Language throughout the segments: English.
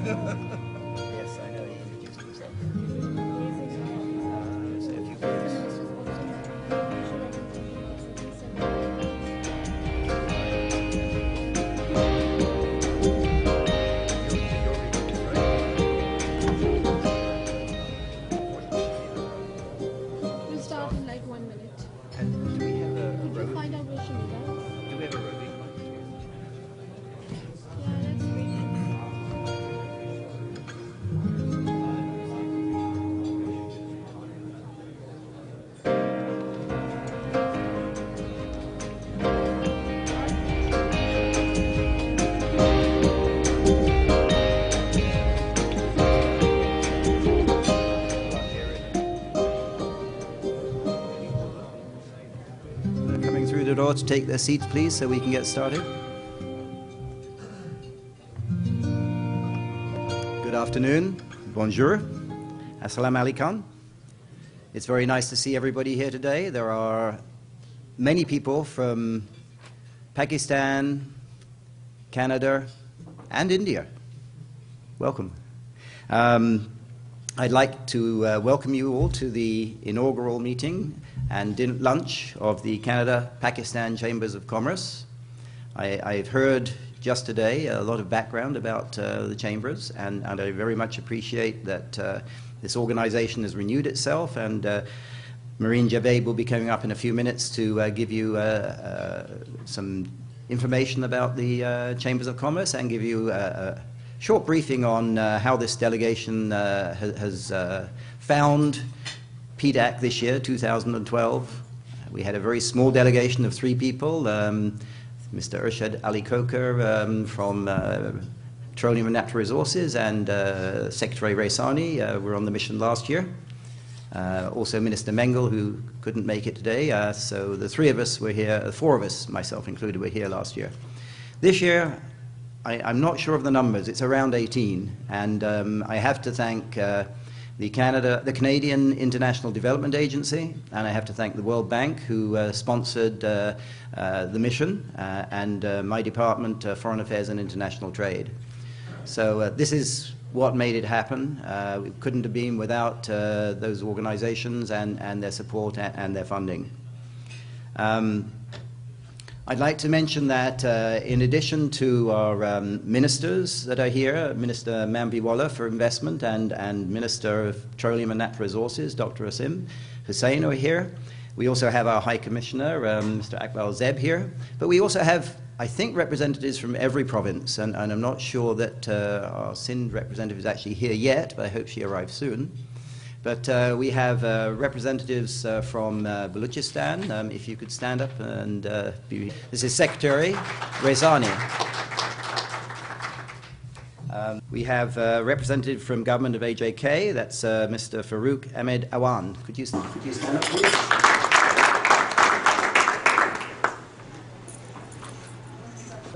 Yes, I know he introduced himself. Say a few words. We'll start in like 1 minute. And do we have a Could you road? find out where Shamila is? Do we have a roving Yeah, that's great. coming through the door to take their seats, please, so we can get started. Good afternoon. Bonjour. Assalamu alaikum. It's very nice to see everybody here today. There are many people from Pakistan, Canada, and India. Welcome. I'd like to welcome you all to the inaugural meeting and lunch of the Canada-Pakistan Chambers of Commerce. I've heard just today a lot of background about the chambers, and I very much appreciate that this organization has renewed itself, and Marine Javed will be coming up in a few minutes to give you some information about the Chambers of Commerce and give you a short briefing on how this delegation has found PDAC this year, 2012. We had a very small delegation of 3 people. Mr. Urshad Ali Kokar from Petroleum and Natural Resources, and Secretary Raisani were on the mission last year. Also Minister Mengel, who couldn't make it today. So the 3 of us were here, 4 of us, myself included, were here last year. This year, I'm not sure of the numbers. It's around 18, and I have to thank the Canadian International Development Agency, and I have to thank the World Bank, who sponsored the mission, and my department, Foreign Affairs and International Trade. So this is what made it happen. We couldn't have been without those organizations and their support and their funding. I'd like to mention that in addition to our ministers that are here, Minister Mambiwala for Investment and Minister of Petroleum and Natural Resources, Dr. Asim Hussain, are here. We also have our High Commissioner, Mr. Akbar Zeb, here. But we also have, I think, representatives from every province, and I'm not sure that our Sindh representative is actually here yet, but I hope she arrives soon. But we have representatives from Balochistan. If you could stand up and this is Secretary Raisani. We have a representative from Government of AJK. That's Mr. Farouk Ahmed Awan. Could you stand up, please?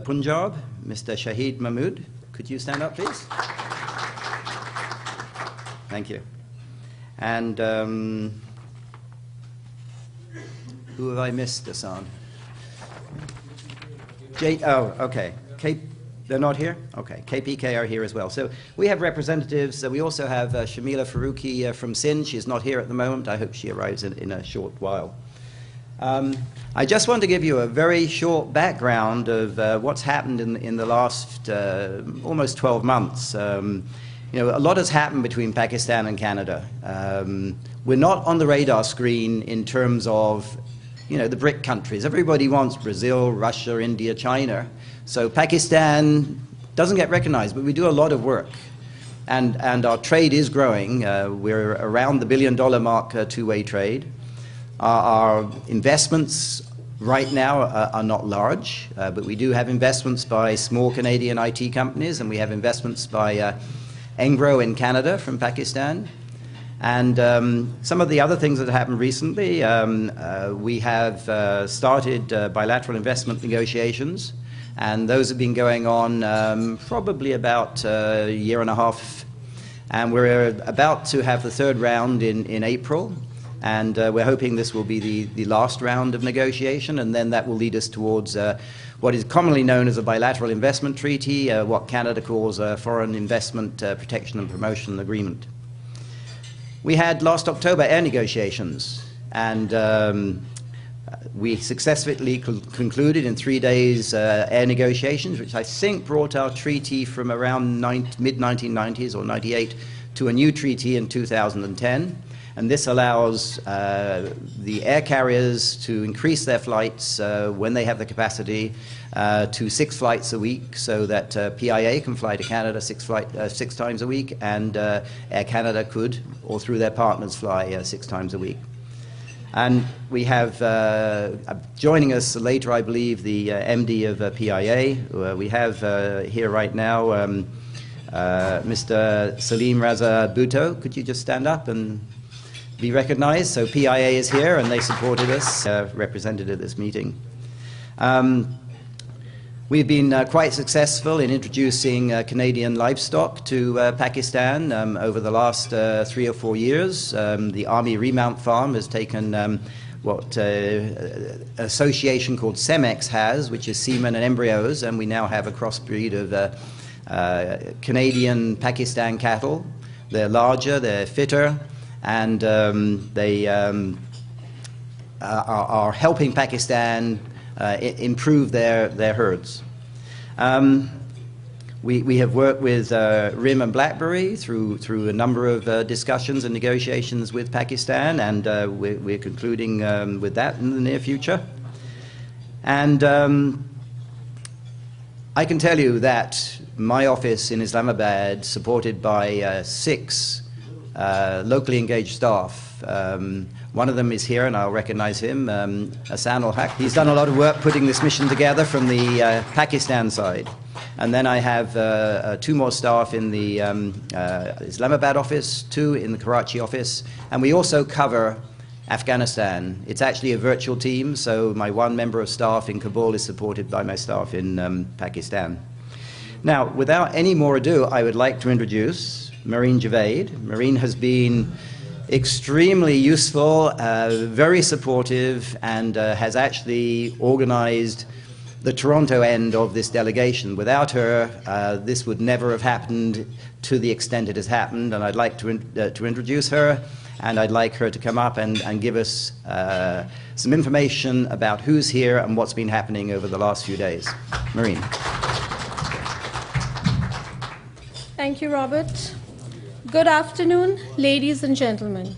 Punjab, Mr. Shahid Mahmood. Could you stand up, please? Thank you. And who have I missed, Hassan? Oh, okay. They're not here? Okay. KPK are here as well. So we have representatives. We also have Shamila Faruqi from Sindh. She's not here at the moment. I hope she arrives in a short while. I just want to give you a very short background of what's happened in the last almost 12 months. You know, a lot has happened between Pakistan and Canada. We're not on the radar screen in terms of, you know, the BRIC countries. Everybody wants Brazil, Russia, India, China. So Pakistan doesn't get recognized, but we do a lot of work. And our trade is growing. We're around the $1 billion mark, two-way trade. Our investments right now are not large, but we do have investments by small Canadian IT companies, and we have investments by Engro in Canada from Pakistan. And some of the other things that happened recently, we have started bilateral investment negotiations, and those have been going on probably about a year and a half. And we're about to have the 3rd round in April. And we're hoping this will be the last round of negotiation, and then that will lead us towards what is commonly known as a bilateral investment treaty, what Canada calls a foreign investment protection and promotion agreement. We had last October air negotiations, and we successfully concluded in 3 days air negotiations, which I think brought our treaty from around mid-1990s or 98 to a new treaty in 2010. And this allows the air carriers to increase their flights when they have the capacity to 6 flights a week, so that PIA can fly to Canada 6 times a week, and Air Canada could, or through their partners, fly 6 times a week. And we have joining us later, I believe, the MD of PIA. We have here right now Mr. Salim Raza Bhutto. Could you just stand up and be recognized? So PIA is here, and they supported us, represented at this meeting. We've been quite successful in introducing Canadian livestock to Pakistan over the last 3 or 4 years. The Army Remount Farm has taken what an association called CEMEX has, which is semen and embryos, and we now have a crossbreed of Canadian Pakistan cattle. They're larger, they're fitter, and they are helping Pakistan improve their herds. We have worked with RIM and BlackBerry through a number of discussions and negotiations with Pakistan, and we're concluding with that in the near future. And I can tell you that my office in Islamabad, supported by 6 locally engaged staff. One of them is here, and I'll recognize him, Hassan al-Haq. He's done a lot of work putting this mission together from the Pakistan side. And then I have 2 more staff in the Islamabad office, 2 in the Karachi office, and we also cover Afghanistan. It's actually a virtual team, so my 1 member of staff in Kabul is supported by my staff in Pakistan. Now, without any more ado, I would like to introduce Marine Javed. Marine has been extremely useful, very supportive, and has actually organized the Toronto end of this delegation. Without her, this would never have happened to the extent it has happened, and I'd like to introduce her, and I'd like her to come up and give us some information about who's here and what's been happening over the last few days. Marine. Thank you, Robert. Good afternoon, ladies and gentlemen.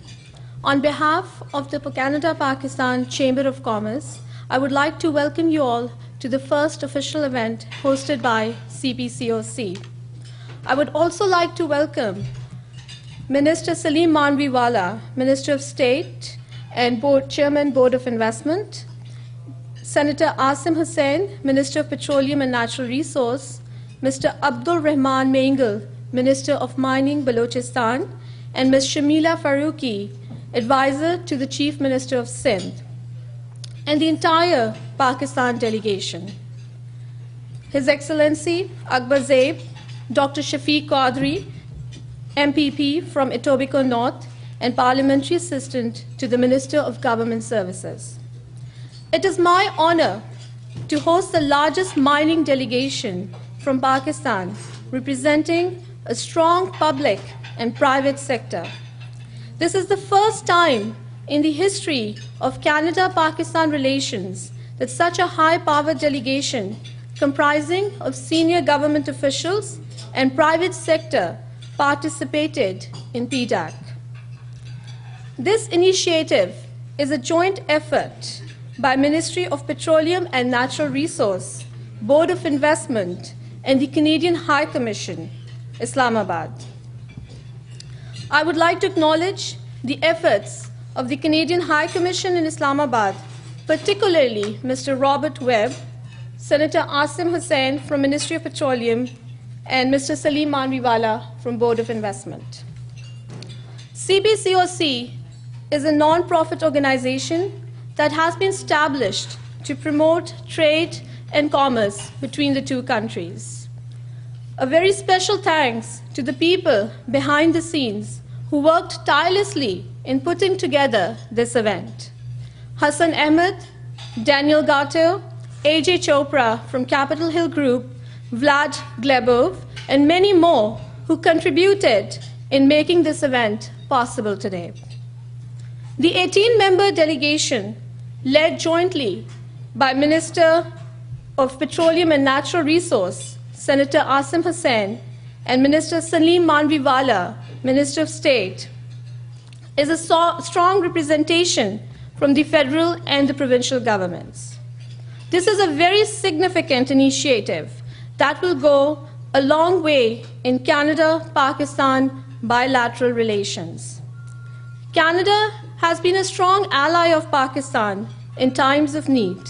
On behalf of the Canada-Pakistan Chamber of Commerce, I would like to welcome you all to the first official event hosted by CPCOC. I would also like to welcome Minister Salim Manviwala, Minister of State and Chairman, Board of Investment, Senator Asim Hussain, Minister of Petroleum and Natural Resource, Mr. Abdul Rahman Mengal, Minister of Mining, Balochistan, and Ms. Shamila Faruqi, Advisor to the Chief Minister of Sindh, and the entire Pakistan delegation. His Excellency Akbar Zaib, Dr. Shafiq Qadri, MPP from Etobicoke North and Parliamentary Assistant to the Minister of Government Services. It is my honor to host the largest mining delegation from Pakistan, representing a strong public and private sector. This is the first time in the history of Canada-Pakistan relations that such a high-powered delegation comprising of senior government officials and private sector participated in PDAC. This initiative is a joint effort by Ministry of Petroleum and Natural Resource, Board of Investment, and the Canadian High Commission, Islamabad. I would like to acknowledge the efforts of the Canadian High Commission in Islamabad, particularly Mr. Robert Webb, Senator Asim Hussain from Ministry of Petroleum, and Mr. Salim Manviwala from Board of Investment. CPCOC is a non-profit organization that has been established to promote trade and commerce between the 2 countries. A very special thanks to the people behind the scenes who worked tirelessly in putting together this event. Hassan Ahmed, Daniel Gato, AJ Chopra from Capitol Hill Group, Vlad Glebov, and many more who contributed in making this event possible today. The 18-member delegation, led jointly by Minister of Petroleum and Natural Resources, Senator Asim Hussain, and Minister Salim Manviwala, Minister of State, is a strong representation from the federal and the provincial governments. This is a very significant initiative that will go a long way in Canada-Pakistan bilateral relations. Canada has been a strong ally of Pakistan in times of need.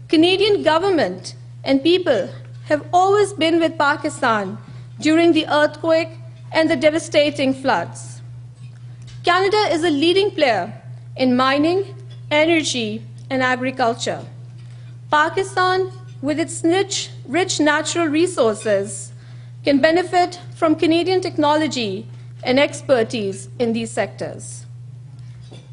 Canadian government and people have always been with Pakistan during the earthquake and the devastating floods. Canada is a leading player in mining, energy, and agriculture. Pakistan, with its rich natural resources, can benefit from Canadian technology and expertise in these sectors.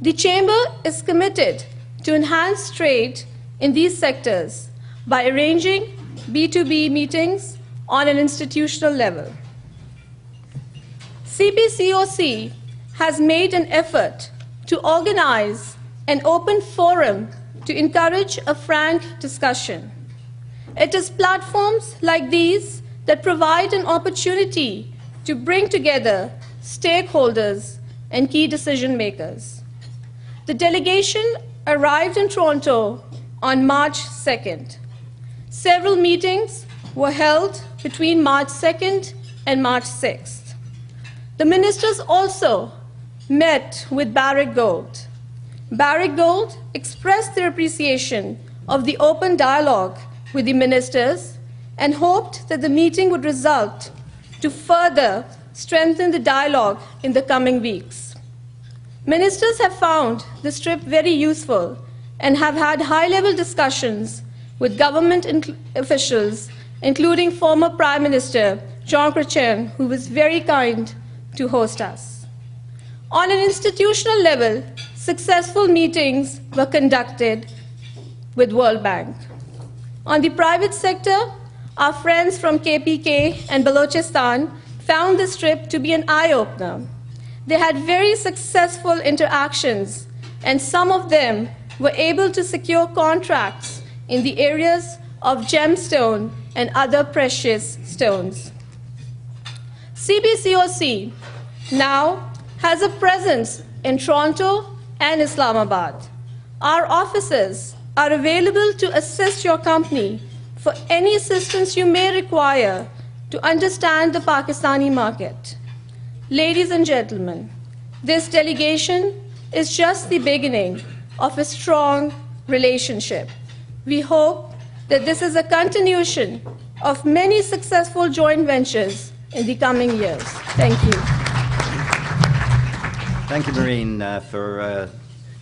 The Chamber is committed to enhance trade in these sectors by arranging B2B meetings on an institutional level. CPCOC has made an effort to organize an open forum to encourage a frank discussion. It is platforms like these that provide an opportunity to bring together stakeholders and key decision makers. The delegation arrived in Toronto on March 2nd. Several meetings were held between March 2nd and March 6th. The ministers also met with Barrick Gold. Barrick Gold expressed their appreciation of the open dialogue with the ministers and hoped that the meeting would result to further strengthen the dialogue in the coming weeks. Ministers have found this trip very useful and have had high-level discussions with government officials, including former Prime Minister John Chrétien, who was very kind to host us. On an institutional level, successful meetings were conducted with World Bank. On the private sector, our friends from KPK and Balochistan found this trip to be an eye-opener. They had very successful interactions, and some of them were able to secure contracts in the areas of gemstone and other precious stones. CPCOC now has a presence in Toronto and Islamabad. Our offices are available to assist your company for any assistance you may require to understand the Pakistani market. Ladies and gentlemen, this delegation is just the beginning of a strong relationship. We hope that this is a continuation of many successful joint ventures in the coming years. Thank you. Thank you, Maureen, for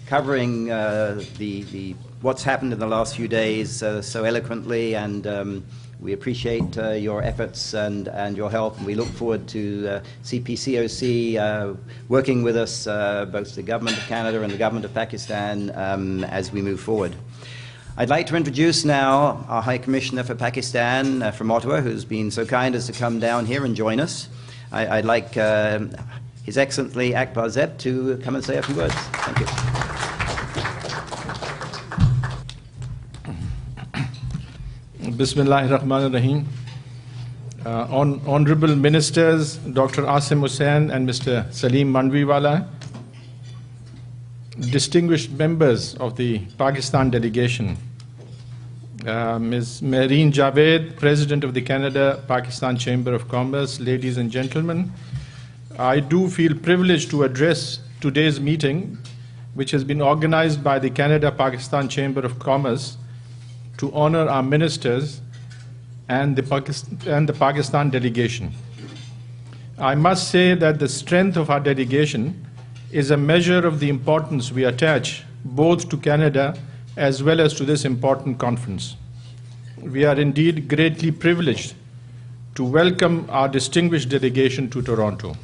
covering what's happened in the last few days so eloquently, and we appreciate your efforts and your help, and we look forward to CPCOC working with us, both the Government of Canada and the Government of Pakistan, as we move forward. I'd like to introduce now our High Commissioner for Pakistan from Ottawa, who's been so kind as to come down here and join us. I'd like His Excellency Akbar Zeb to come and say a few words. Thank you. Bismillahirrahmanirrahim. Honorable Ministers, Dr. Asim Hussain and Mr. Salim Manviwala, distinguished members of the Pakistan delegation, Ms. Mehreen Javed, President of the Canada-Pakistan Chamber of Commerce, ladies and gentlemen, I do feel privileged to address today's meeting, which has been organized by the Canada-Pakistan Chamber of Commerce to honor our ministers and the Pakistan delegation. I must say that the strength of our delegation is a measure of the importance we attach both to Canada as well as to this important conference. We are indeed greatly privileged to welcome our distinguished delegation to Toronto.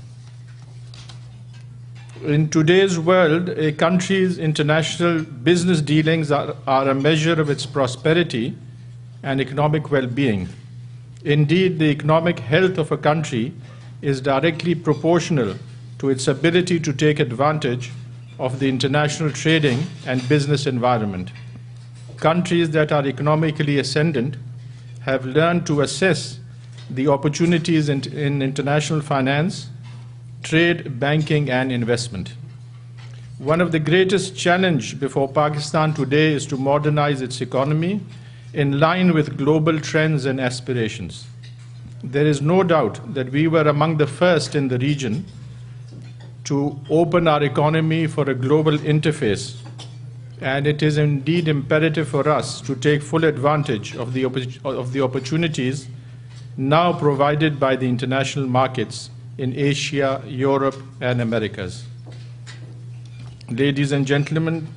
In today's world, a country's international business dealings are a measure of its prosperity and economic well-being. Indeed, the economic health of a country is directly proportional to its ability to take advantage of the international trading and business environment. Countries that are economically ascendant have learned to assess the opportunities in international finance, trade, banking, and investment. One of the greatest challenges before Pakistan today is to modernize its economy in line with global trends and aspirations. There is no doubt that we were among the first in the region to open our economy for a global interface, and it is indeed imperative for us to take full advantage of the opportunities now provided by the international markets in Asia, Europe, and Americas. Ladies and gentlemen,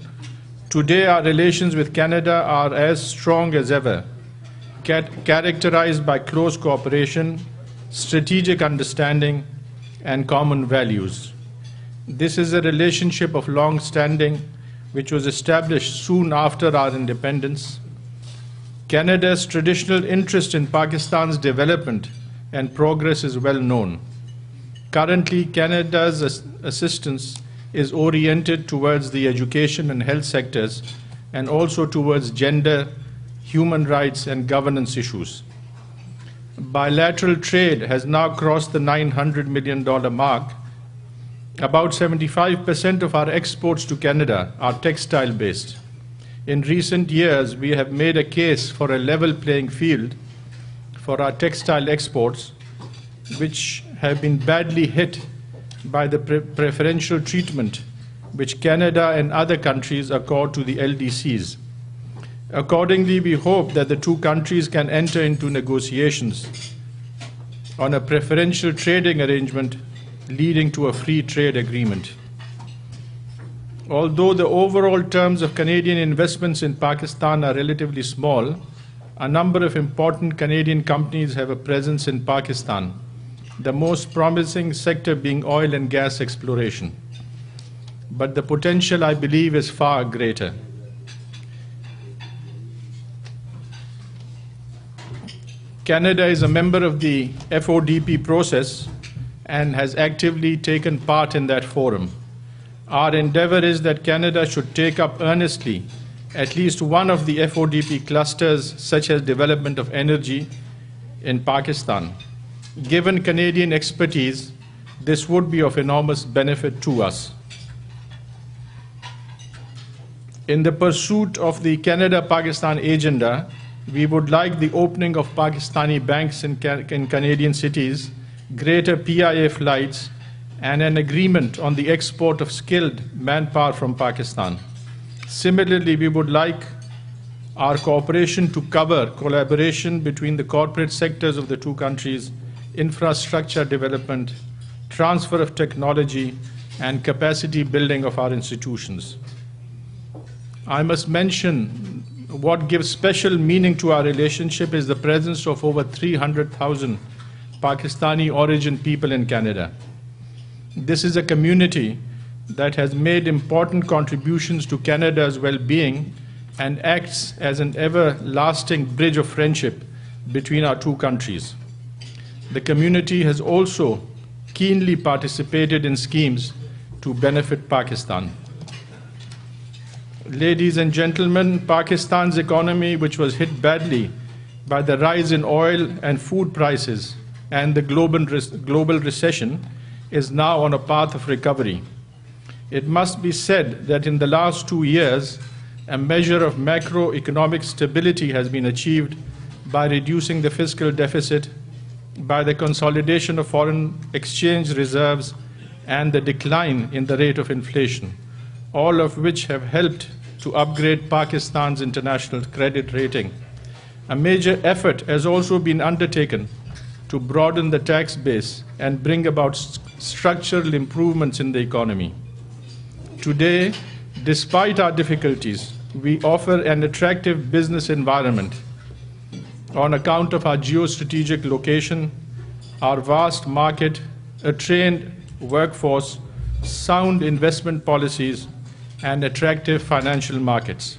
today our relations with Canada are as strong as ever, characterized by close cooperation, strategic understanding, and common values. This is a relationship of long standing which was established soon after our independence. Canada's traditional interest in Pakistan's development and progress is well known. Currently, Canada's assistance is oriented towards the education and health sectors and also towards gender, human rights, and governance issues. Bilateral trade has now crossed the $900 million mark. About 75% of our exports to Canada are textile-based. In recent years, we have made a case for a level playing field for our textile exports, which have been badly hit by the preferential treatment which Canada and other countries accord to the LDCs. Accordingly, we hope that the two countries can enter into negotiations on a preferential trading arrangement leading to a free trade agreement. Although the overall terms of Canadian investments in Pakistan are relatively small, a number of important Canadian companies have a presence in Pakistan, the most promising sector being oil and gas exploration. But the potential, I believe, is far greater. Canada is a member of the FODP process and has actively taken part in that forum. Our endeavor is that Canada should take up earnestly at least one of the FODP clusters, such as development of energy in Pakistan. Given Canadian expertise, this would be of enormous benefit to us. In the pursuit of the Canada-Pakistan agenda, we would like the opening of Pakistani banks in Canadian cities, greater PIA flights, and an agreement on the export of skilled manpower from Pakistan. Similarly, we would like our cooperation to cover collaboration between the corporate sectors of the two countries, infrastructure development, transfer of technology, and capacity building of our institutions. I must mention what gives special meaning to our relationship is the presence of over 300,000 Pakistani origin people in Canada. This is a community that has made important contributions to Canada's well-being and acts as an everlasting bridge of friendship between our two countries. The community has also keenly participated in schemes to benefit Pakistan. Ladies and gentlemen, Pakistan's economy, which was hit badly by the rise in oil and food prices and the global recession, is now on a path of recovery. It must be said that in the last 2 years, a measure of macroeconomic stability has been achieved by reducing the fiscal deficit, by the consolidation of foreign exchange reserves, and the decline in the rate of inflation, all of which have helped to upgrade Pakistan's international credit rating. A major effort has also been undertaken to broaden the tax base and bring about structural improvements in the economy. Today, despite our difficulties, we offer an attractive business environment on account of our geostrategic location, our vast market, a trained workforce, sound investment policies, and attractive financial markets.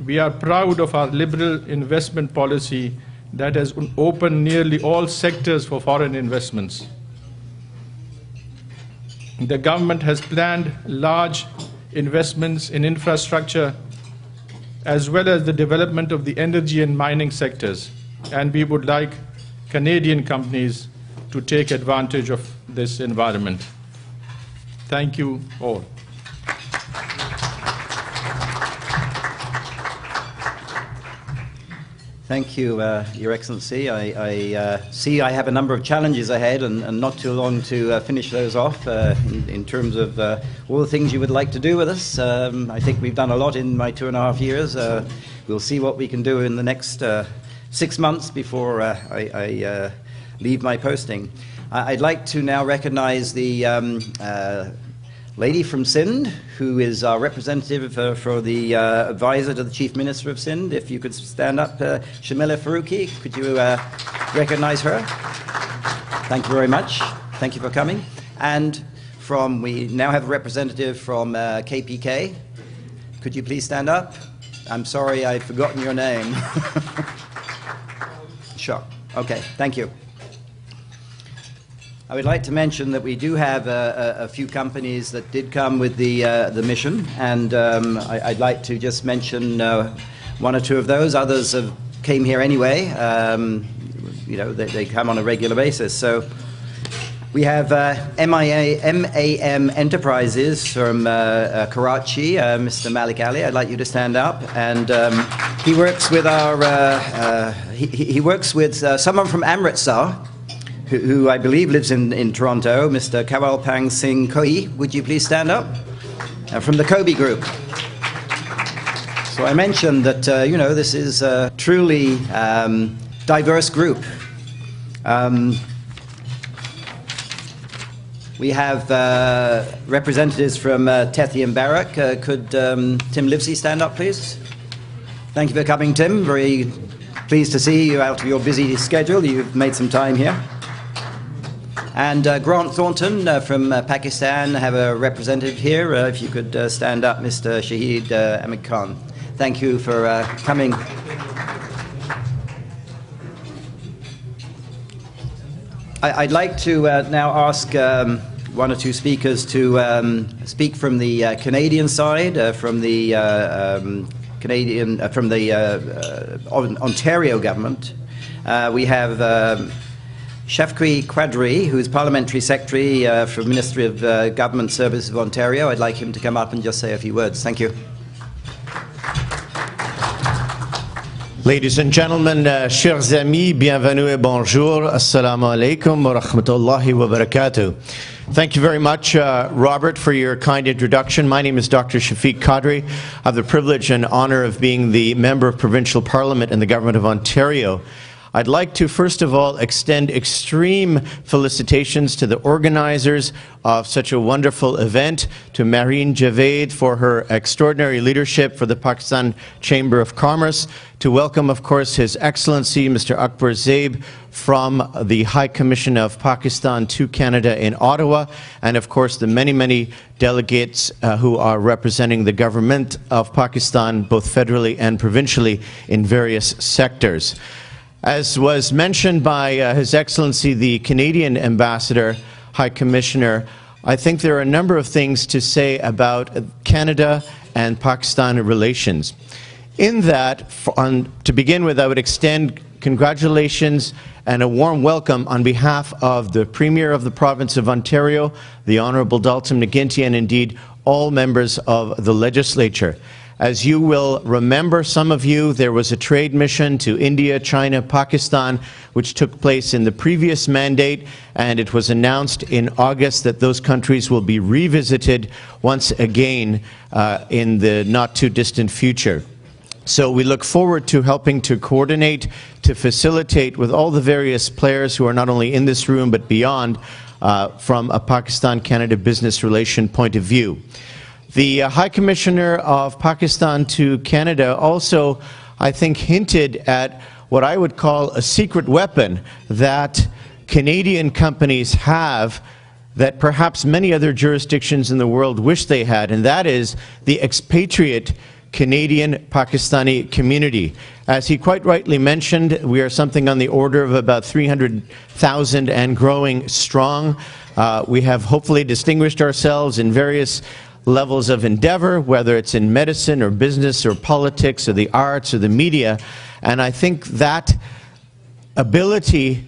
We are proud of our liberal investment policy that has opened nearly all sectors for foreign investments. The government has planned large investments in infrastructure as well as the development of the energy and mining sectors, and we would like Canadian companies to take advantage of this environment. Thank you all. Thank you, Your Excellency. I see I have a number of challenges ahead and not too long to finish those off in terms of all the things you would like to do with us. I think we've done a lot in my 2.5 years. We'll see what we can do in the next 6 months before I leave my posting. I'd like to now recognize the lady from Sindh, who is our representative for the advisor to the Chief Minister of Sindh. If you could stand up, Shamila Faruqi, could you recognize her? Thank you very much. Thank you for coming. And we now have a representative from KPK. Could you please stand up? I'm sorry, I've forgotten your name. Sure. Okay, thank you. I would like to mention that we do have a few companies that did come with the mission, and I'd like to just mention one or two of those. Others came here anyway. You know, they come on a regular basis. So we have MAM Enterprises from Karachi, Mr. Malik Ali. I'd like you to stand up, and he works with he works with someone from Amritsar, who I believe lives in Toronto, Mr. Kawal Pang Singh Koi. Would you please stand up? From the Kobe Group. So I mentioned that, you know, this is a truly diverse group. We have representatives from Tethi and Barak. Could Tim Livesey stand up, please? Thank you for coming, Tim. Very pleased to see you out of your busy schedule. You've made some time here. And Grant Thornton from Pakistan, have a representative here. If you could stand up, Mr. Shahid Ahmed Khan. Thank you for coming. I'd like to now ask one or two speakers to speak from the Canadian side, from the Ontario government. We have Shafqui Quadri, who is Parliamentary Secretary for Ministry of Government Services of Ontario. I'd like him to come up and just say a few words. Thank you. Ladies and gentlemen, chers amis, bienvenue et bonjour. Assalamu alaikum wa rahmatullahi wa barakatuh. Thank you very much, Robert, for your kind introduction. My name is Dr. Shafiq Qadri. I have the privilege and honor of being the Member of Provincial Parliament in the Government of Ontario. I'd like to, first of all, extend extreme felicitations to the organizers of such a wonderful event, to Marine Javed for her extraordinary leadership for the Pakistan Chamber of Commerce, to welcome, of course, His Excellency, Mr. Akbar Zeib, from the High Commission of Pakistan to Canada in Ottawa, and, of course, the many, many delegates who are representing the government of Pakistan, both federally and provincially, in various sectors. As was mentioned by His Excellency, the Canadian Ambassador, High Commissioner, I think there are a number of things to say about Canada and Pakistan relations. In that, to begin with, I would extend congratulations and a warm welcome on behalf of the Premier of the Province of Ontario, the Honourable Dalton McGuinty, and indeed all members of the Legislature. As you will remember, some of you, there was a trade mission to India, China, Pakistan, which took place in the previous mandate, and it was announced in August that those countries will be revisited once again in the not-too-distant future. So we look forward to helping to coordinate, to facilitate with all the various players who are not only in this room but beyond from a Pakistan-Canada business relation point of view. The High Commissioner of Pakistan to Canada also, I think, hinted at what I would call a secret weapon that Canadian companies have that perhaps many other jurisdictions in the world wish they had, and that is the expatriate Canadian Pakistani community. As he quite rightly mentioned, we are something on the order of about 300,000 and growing strong. We have hopefully distinguished ourselves in various levels of endeavor, whether it's in medicine or business or politics or the arts or the media. And I think that ability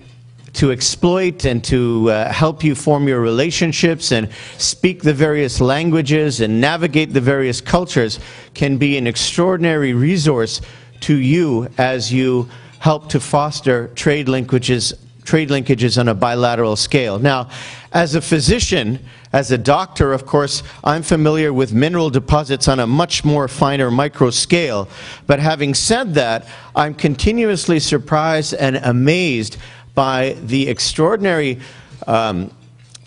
to exploit and to help you form your relationships and speak the various languages and navigate the various cultures can be an extraordinary resource to you as you help to foster trade linkages on a bilateral scale. Now, as a physician, as a doctor, of course, I'm familiar with mineral deposits on a much more finer micro scale. But having said that, I'm continuously surprised and amazed by the extraordinary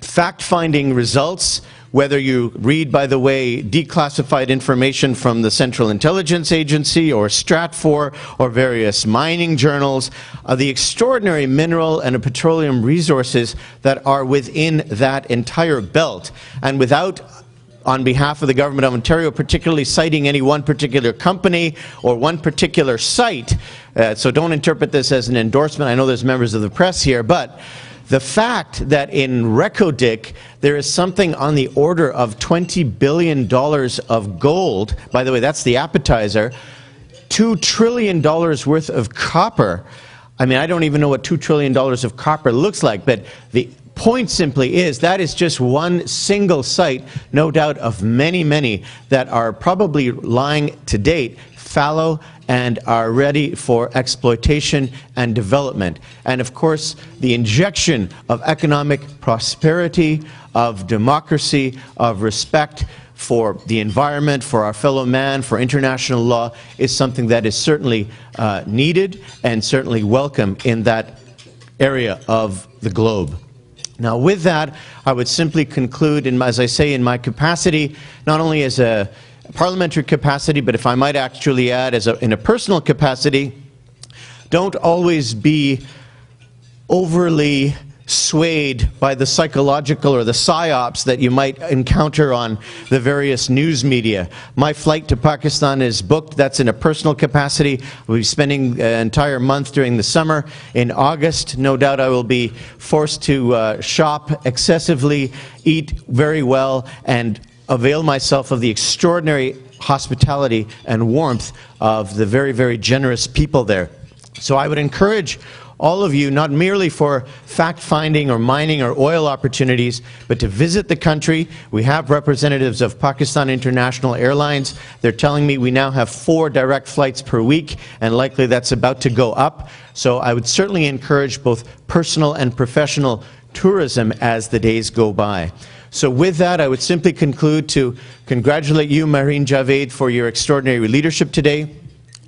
fact-finding results, whether you read, by the way, declassified information from the Central Intelligence Agency or Stratfor or various mining journals, the extraordinary mineral and petroleum resources that are within that entire belt. And without, on behalf of the Government of Ontario, particularly citing any one particular company or one particular site, so don't interpret this as an endorsement. I know there's members of the press here, but the fact that in Reko Diq there is something on the order of $20 billion of gold, by the way, that's the appetizer, $2 trillion worth of copper. I mean, I don't even know what $2 trillion of copper looks like, but the point simply is that is just one single site, no doubt of many, many that are probably lying to date fallow and are ready for exploitation and development. And of course, the injection of economic prosperity, of democracy, of respect for the environment, for our fellow man, for international law, is something that is certainly needed and certainly welcome in that area of the globe. Now, with that, I would simply conclude, as I say, in my capacity, not only as a parliamentary capacity, but if I might actually add, in a personal capacity, don't always be overly swayed by the psychological or the psyops that you might encounter on the various news media. My flight to Pakistan is booked. That's in a personal capacity. We'll be spending an entire month during the summer. In August, no doubt I will be forced to shop excessively, eat very well, and avail myself of the extraordinary hospitality and warmth of the very, very generous people there. So I would encourage all of you, not merely for fact-finding or mining or oil opportunities, but to visit the country. We have representatives of Pakistan International Airlines. They're telling me we now have 4 direct flights per week, and likely that's about to go up. So I would certainly encourage both personal and professional tourism as the days go by. So with that, I would simply conclude to congratulate you, Marine Javed, for your extraordinary leadership today,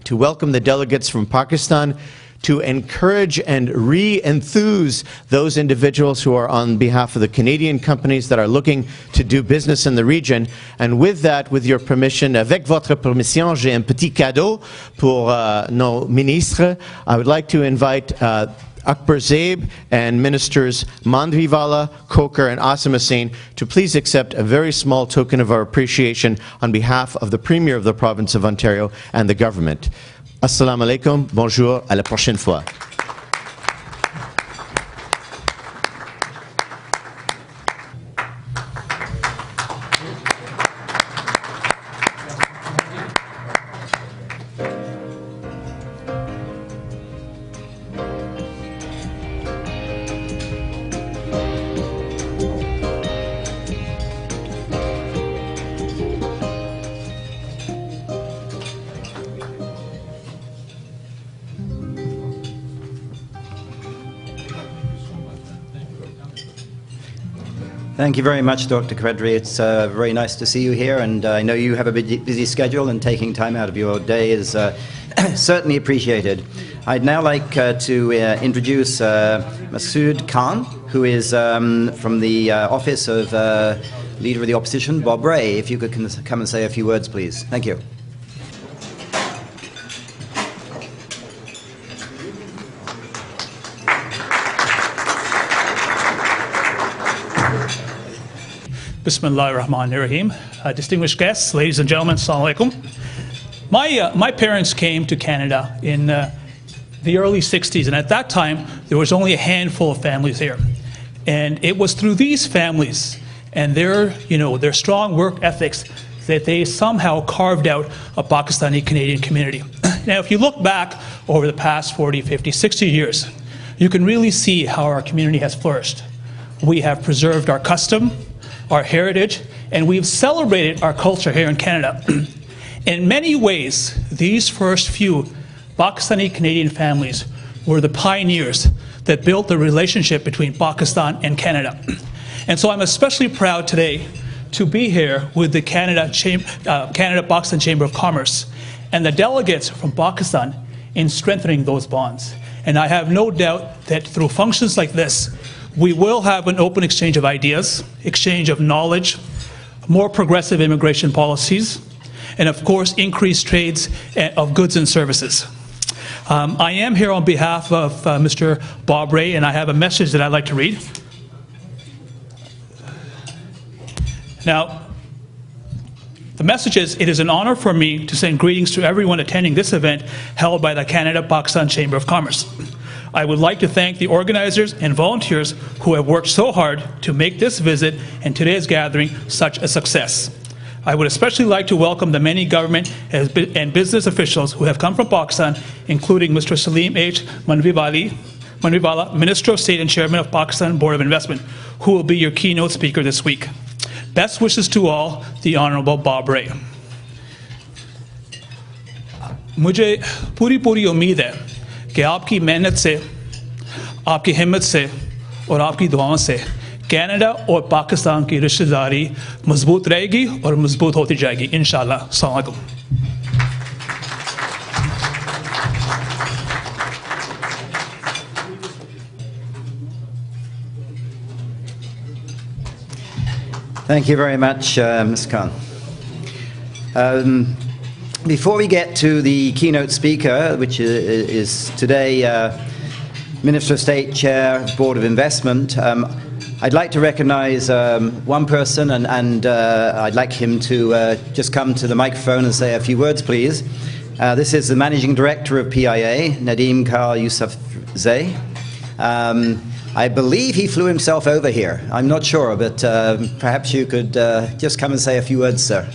to welcome the delegates from Pakistan, to encourage and re-enthuse those individuals who are on behalf of the Canadian companies that are looking to do business in the region. And with that, with your permission, avec votre permission, j'ai un petit cadeau pour nos ministres. I would like to invite Akbar Zaib and Ministers Mandviwala, Coker, and Asim Hussain to please accept a very small token of our appreciation on behalf of the Premier of the Province of Ontario and the government. Assalamu alaikum, bonjour, à la prochaine fois. Thank you very much, Dr. Quadri. It's very nice to see you here, and I know you have a busy schedule, and taking time out of your day is certainly appreciated. I'd now like to introduce Masood Khan, who is from the office of Leader of the Opposition, Bob Rae. If you could come and say a few words, please. Thank you. Bismillah ar-Rahman ar-Rahim. Distinguished guests, ladies and gentlemen, assalamu alaikum. My parents came to Canada in the early 60s, and at that time, there was only a handful of families here. And it was through these families and their strong work ethics that they somehow carved out a Pakistani Canadian community. Now, if you look back over the past 40, 50, 60 years, you can really see how our community has flourished. We have preserved our custom, our heritage, and we've celebrated our culture here in Canada. In many ways, these first few Pakistani Canadian families were the pioneers that built the relationship between Pakistan and Canada. And so I'm especially proud today to be here with the Canada-Pakistan Chamber of Commerce and the delegates from Pakistan in strengthening those bonds. And I have no doubt that through functions like this, we will have an open exchange of ideas, exchange of knowledge, more progressive immigration policies, and of course, increased trades of goods and services. I am here on behalf of Mr. Bob Ray, and I have a message that I'd like to read. Now, the message is, it is an honor for me to send greetings to everyone attending this event held by the Canada-Pakistan Chamber of Commerce. I would like to thank the organizers and volunteers who have worked so hard to make this visit and today's gathering such a success. I would especially like to welcome the many government and business officials who have come from Pakistan, including Mr. Salim H. Manviwala, Minister of State and Chairman of Pakistan Board of Investment, who will be your keynote speaker this week. Best wishes to all, the Honorable Bob Ray. मुझे पूरी उम्मीद है कि आपकी मेहनत से, आपकी हिम्मत से और आपकी दुआओं से कनाडा और पाकिस्तान की रिश्तेदारी मजबूत रहेगी और मजबूत होती जाएगी इंशाल्लाह। अस्सलाम वालेकुम। Thank you very much, Ms. Khan. Before we get to the keynote speaker, which is today Minister of State, Chair, Board of Investment, I'd like to recognize one person, and I'd like him to just come to the microphone and say a few words, please. This is the Managing Director of PIA, Nadeem Kar Yousafzai. I believe he flew himself over here. I'm not sure, but perhaps you could just come and say a few words, sir.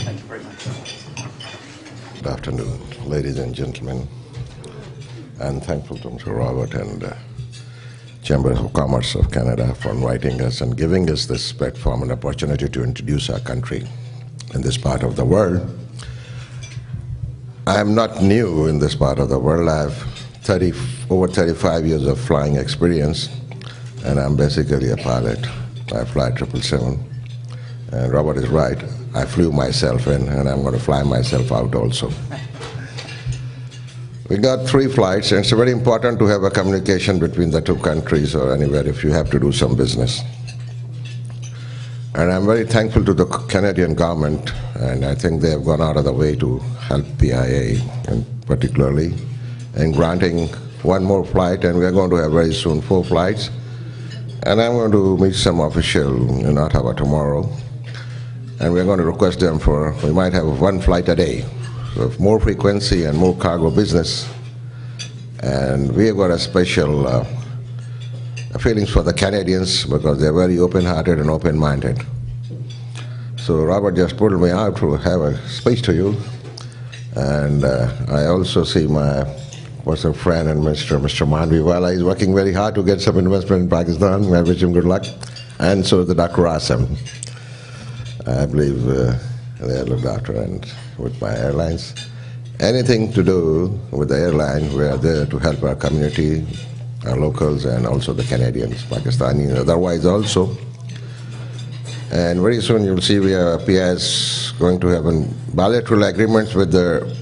Thank you very much. Good afternoon, ladies and gentlemen. I'm thankful to Mr. Robert and Chamber of Commerce of Canada for inviting us and giving us this platform and opportunity to introduce our country in this part of the world. I am not new in this part of the world. I have over 35 years of flying experience, and I'm basically a pilot. I fly 777, and Robert is right. I flew myself in, and I'm going to fly myself out also. We got 3 flights, and it's very important to have a communication between the 2 countries or anywhere if you have to do some business. And I'm very thankful to the Canadian government, and I think they have gone out of the way to help PIA, and particularly in granting 1 more flight, and we're going to have very soon 4 flights. And I'm going to meet some official in Ottawa tomorrow, and we're going to request them we might have 1 flight a day, so more frequency and more cargo business. And we have got a special feelings for the Canadians because they're very open-hearted and open-minded. So Robert just pulled me out to have a speech to you, and I also see my personal friend and Mr. Manviwala. He's working very hard to get some investment in Pakistan. I wish him good luck. And so the Dr. Assam. I believe they are looked after and with my airlines. Anything to do with the airline, we are there to help our community, our locals, and also the Canadians, Pakistanis, otherwise also. And very soon you'll see we are PIS going to have bilateral agreements with the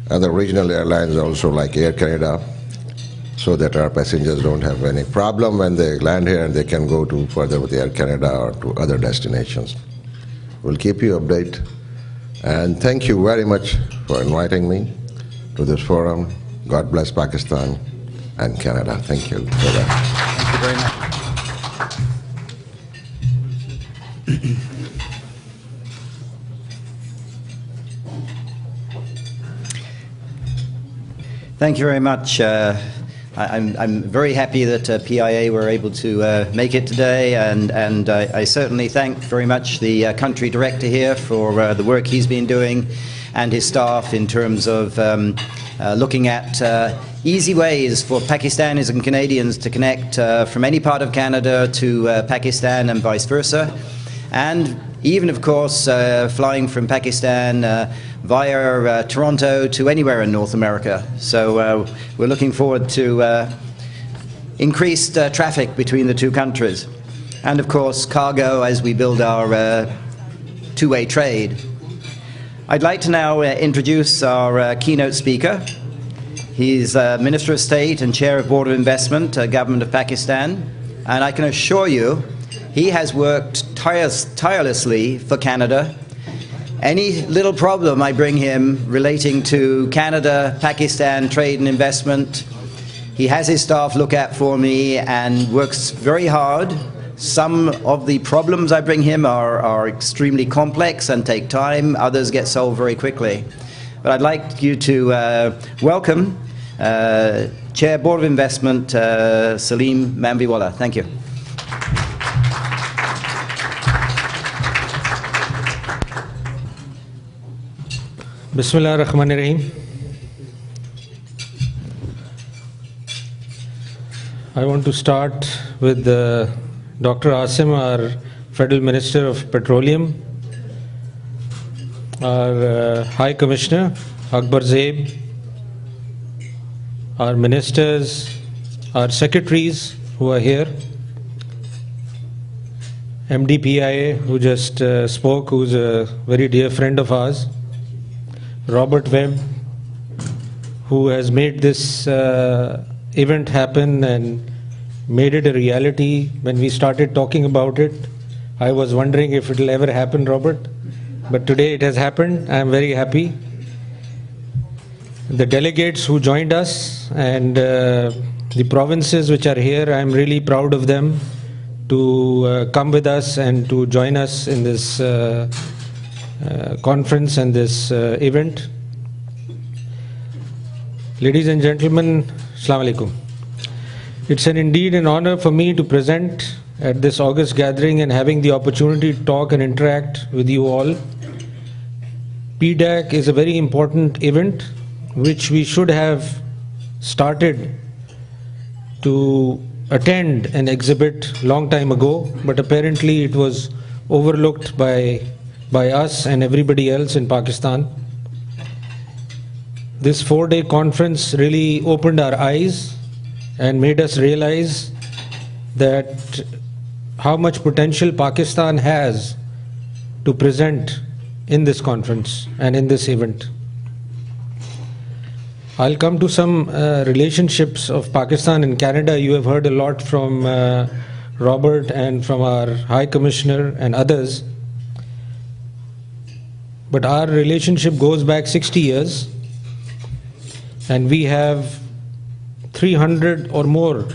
other regional airlines also, like Air Canada, so that our passengers don't have any problem when they land here and they can go to further with Air Canada or to other destinations. We'll keep you updated. And thank you very much for inviting me to this forum. God bless Pakistan and Canada. Thank you. Bye-bye. Thank you very much. Thank you very much. I'm very happy that PIA were able to make it today, and I certainly thank very much the country director here for the work he's been doing, and his staff in terms of looking at easy ways for Pakistanis and Canadians to connect from any part of Canada to Pakistan and vice versa, and even, of course, flying from Pakistan via Toronto to anywhere in North America. So we're looking forward to increased traffic between the two countries. And, of course, cargo as we build our two-way trade. I'd like to now introduce our keynote speaker. He's Minister of State and Chair of Board of Investment, Government of Pakistan. And I can assure you, he has worked tirelessly for Canada. Any little problem I bring him relating to Canada, Pakistan, trade and investment, he has his staff look at for me and works very hard. Some of the problems I bring him are extremely complex and take time. Others get solved very quickly. But I'd like you to welcome Chair Board of Investment, Salim Mambiwala. Thank you. Bismillah ar-Rahman ar-Rahim. I want to start with Dr. Asim, our Federal Minister of Petroleum, our High Commissioner, Akbar Zaib, our ministers, our secretaries who are here, MD PIA who just spoke, who's a very dear friend of ours, Robert Webb, who has made this event happen and made it a reality. When we started talking about it, I was wondering if it will ever happen, Robert. But today it has happened. I am very happy. The delegates who joined us and the provinces which are here, I am really proud of them to come with us and to join us in this conference and this event. Ladies and gentlemen, Assalamu alaikum. It's indeed an honor for me to present at this August gathering and having the opportunity to talk and interact with you all. PDAC is a very important event which we should have started to attend and exhibit long time ago, but apparently it was overlooked by us and everybody else in Pakistan. This 4-day conference really opened our eyes and made us realize that how much potential Pakistan has to present in this conference and in this event. I'll come to some relationships of Pakistan and Canada. You have heard a lot from Robert and from our High Commissioner and others. But our relationship goes back 60 years, and we have 300 or more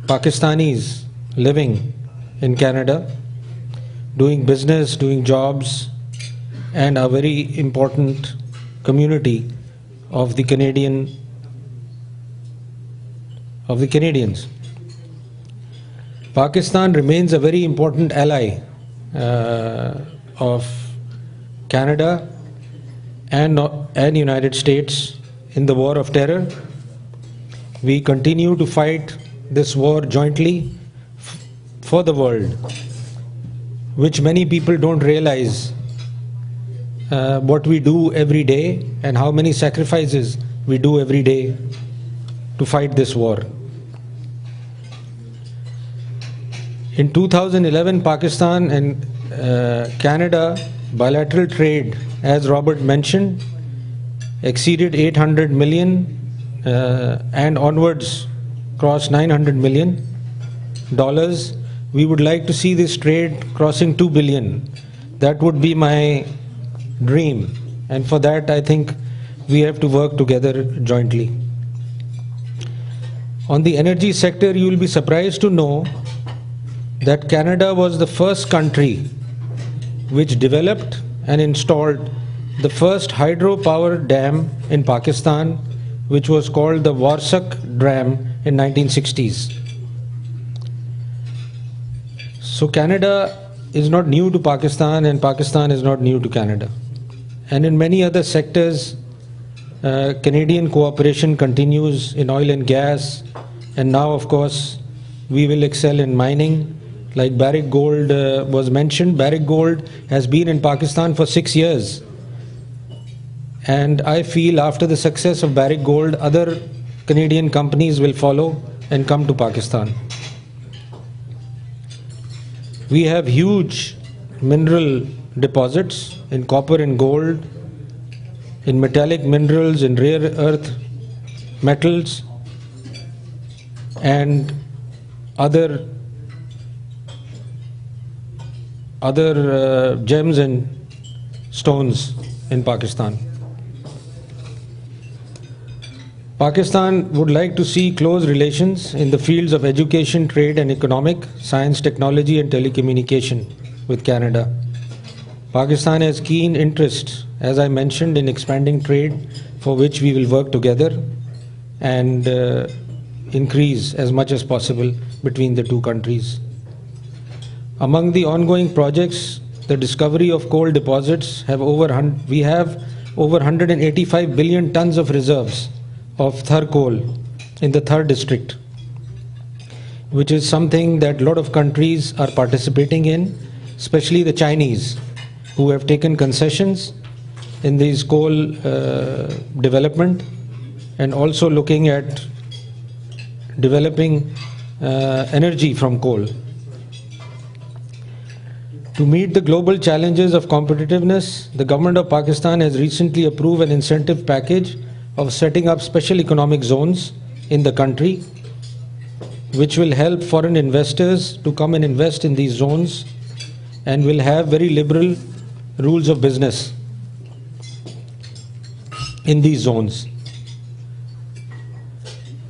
Pakistanis living in Canada, doing business, doing jobs, and a very important community of the Canadians. Pakistan remains a very important ally of Canada and United States in the war of terror. We continue to fight this war jointly for the world, which many people don't realize what we do every day and how many sacrifices we do every day to fight this war. In 2011, Pakistan and Canada bilateral trade, as Robert mentioned, exceeded 800 million and onwards crossed $900 million. We would like to see this trade crossing 2 billion. That would be my dream, and for that I think we have to work together jointly. On the energy sector, you will be surprised to know that Canada was the first country which developed and installed the first hydropower dam in Pakistan, which was called the Warsak Dam in 1960s. So Canada is not new to Pakistan, and Pakistan is not new to Canada. And in many other sectors, Canadian cooperation continues in oil and gas, and now of course we will excel in mining. Like Barrick Gold was mentioned, Barrick Gold has been in Pakistan for 6 years. And I feel after the success of Barrick Gold, other Canadian companies will follow and come to Pakistan. We have huge mineral deposits in copper and gold, in metallic minerals, in rare earth metals, and other gems and stones in Pakistan. Pakistan would like to see close relations in the fields of education, trade and economic, science, technology and telecommunication with Canada. Pakistan has keen interest, as I mentioned, in expanding trade, for which we will work together and increase as much as possible between the two countries. Among the ongoing projects, the discovery of coal deposits we have over 185 billion tons of reserves of Thar coal in the Thar district, which is something that a lot of countries are participating in, especially the Chinese, who have taken concessions in these coal development, and also looking at developing energy from coal. To meet the global challenges of competitiveness, the government of Pakistan has recently approved an incentive package of setting up special economic zones in the country, which will help foreign investors to come and invest in these zones, and will have very liberal rules of business in these zones.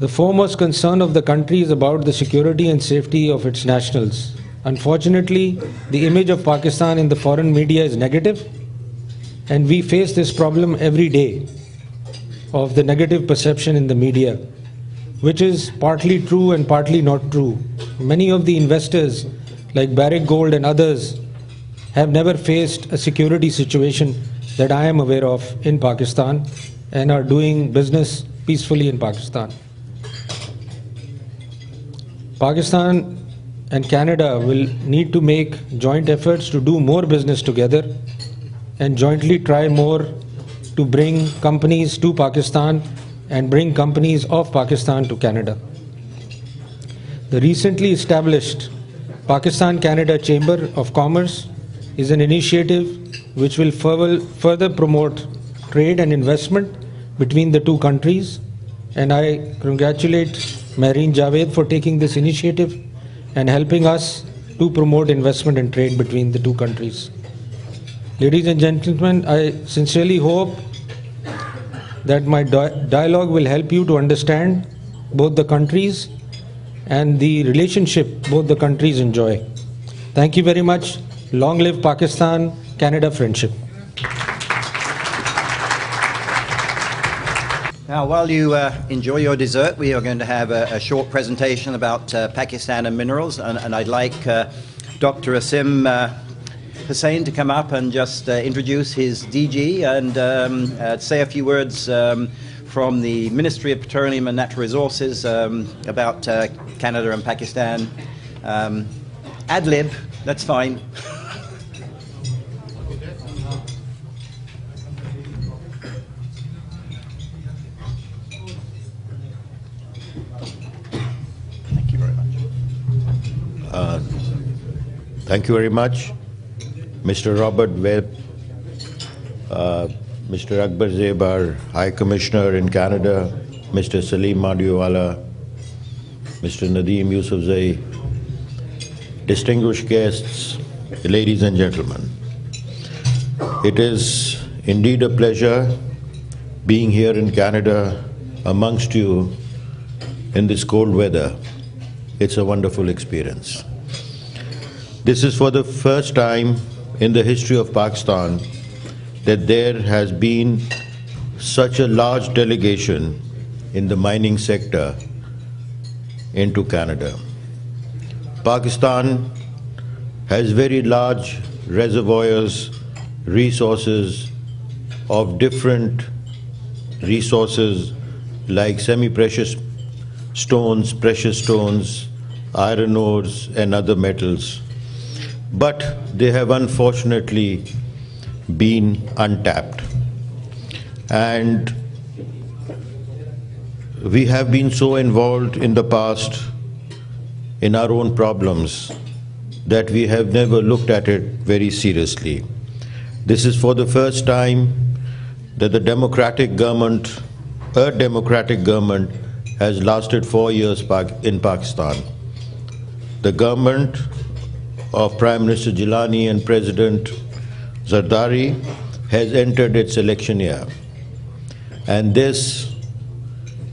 The foremost concern of the country is about the security and safety of its nationals. Unfortunately, the image of Pakistan in the foreign media is negative, and we face this problem every day of the negative perception in the media, which is partly true and partly not true. Many of the investors, like Barrick Gold and others, have never faced a security situation that I am aware of in Pakistan, and are doing business peacefully in Pakistan. Pakistan and Canada will need to make joint efforts to do more business together and jointly try more to bring companies to Pakistan and bring companies of Pakistan to Canada. The recently established Pakistan-Canada Chamber of Commerce is an initiative which will further promote trade and investment between the two countries, and I congratulate Mehreen Javed for taking this initiative and helping us to promote investment and trade between the two countries. Ladies and gentlemen, I sincerely hope that my dialogue will help you to understand both the countries and the relationship both the countries enjoy. Thank you very much. Long live Pakistan-Canada friendship. Now, while you enjoy your dessert, we are going to have a short presentation about Pakistan and minerals, and I'd like Dr. Asim Hussain to come up and just introduce his DG and say a few words from the Ministry of Petroleum and Natural Resources about Canada and Pakistan. Ad lib, that's fine. Thank you very much, Mr. Robert Webb, Mr. Akbar Zeb, our High Commissioner in Canada, Mr. Salim Madiwala, Mr. Nadeem Yousafzai, distinguished guests, ladies and gentlemen. It is indeed a pleasure being here in Canada amongst you in this cold weather. It's a wonderful experience. This is for the first time in the history of Pakistan that there has been such a large delegation in the mining sector into Canada. Pakistan has very large reservoirs, resources of different resources like semi-precious stones, precious stones, iron ores and other metals. But they have unfortunately been untapped. And we have been so involved in the past in our own problems that we have never looked at it very seriously. This is for the first time that a democratic government has lasted 4 years in Pakistan. The government of Prime Minister Gilani and President Zardari has entered its election year. And this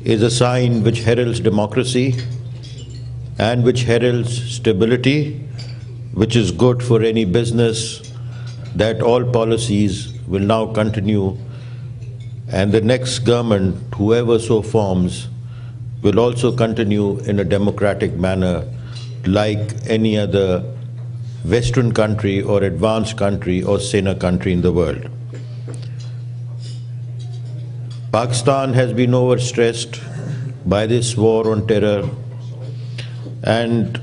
is a sign which heralds democracy and which heralds stability, which is good for any business, that all policies will now continue, and the next government, whoever so forms, will also continue in a democratic manner like any other Western country or advanced country or saner country in the world. Pakistan has been overstressed by this war on terror, and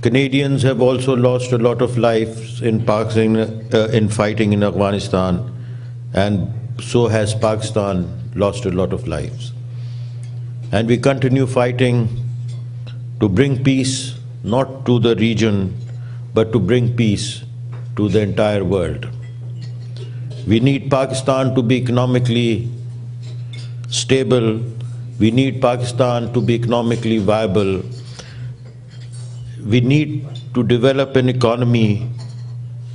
Canadians have also lost a lot of lives in fighting in Afghanistan, and so has Pakistan lost a lot of lives. And we continue fighting to bring peace, not to the region, but to bring peace to the entire world. We need Pakistan to be economically stable. We need Pakistan to be economically viable. We need to develop an economy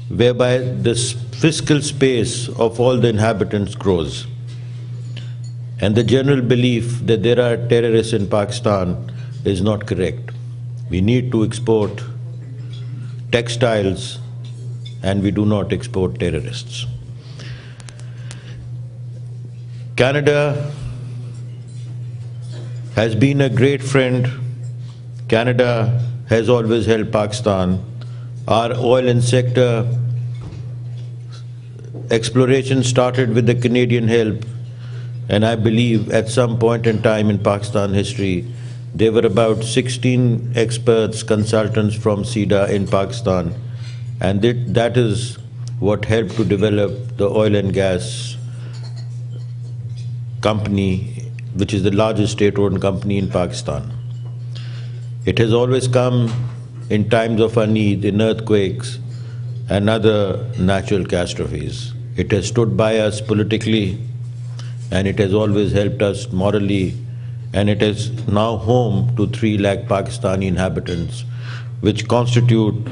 whereby the fiscal space of all the inhabitants grows. And the general belief that there are terrorists in Pakistan is not correct. We need to export textiles, and we do not export terrorists. Canada has been a great friend. Canada has always helped Pakistan. Our oil and sector exploration started with the Canadian help, and I believe at some point in time in Pakistan history, there were about 16 experts, consultants from SIDA in Pakistan, and that is what helped to develop the oil and gas company, which is the largest state-owned company in Pakistan. It has always come in times of our need, in earthquakes and other natural catastrophes. It has stood by us politically, and it has always helped us morally, and it is now home to 3 lakh Pakistani inhabitants, which constitute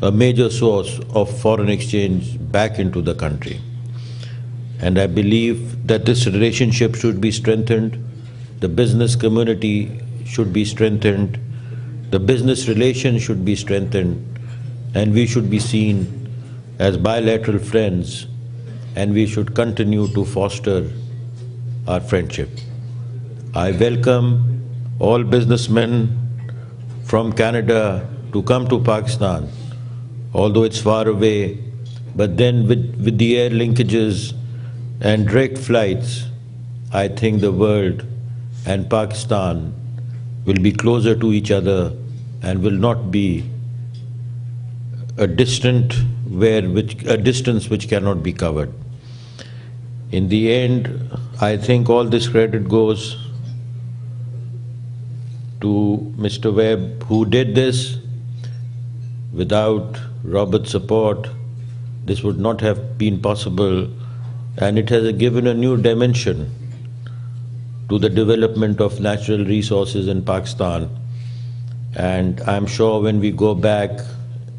a major source of foreign exchange back into the country. And I believe that this relationship should be strengthened, the business community should be strengthened, the business relations should be strengthened, and we should be seen as bilateral friends, and we should continue to foster our friendship. I welcome all businessmen from Canada to come to Pakistan, although it's far away, but then with the air linkages and direct flights, I think the world and Pakistan will be closer to each other and will not be a distance which cannot be covered. In the end, I think all this credit goes to Mr. Webb, who did this. Without Robert's support, this would not have been possible, and it has given a new dimension to the development of natural resources in Pakistan. And I'm sure when we go back,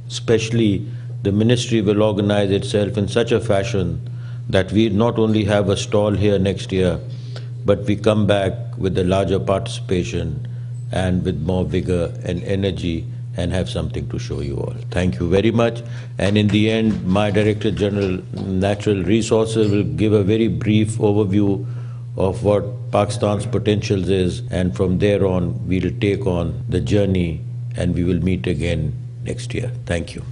especially the ministry will organize itself in such a fashion that we not only have a stall here next year, but we come back with a larger participation and with more vigor and energy and have something to show you all. Thank you very much. And in the end, my Director General Natural Resources will give a very brief overview of what Pakistan's potential is, and from there on, we will take on the journey and we will meet again next year. Thank you.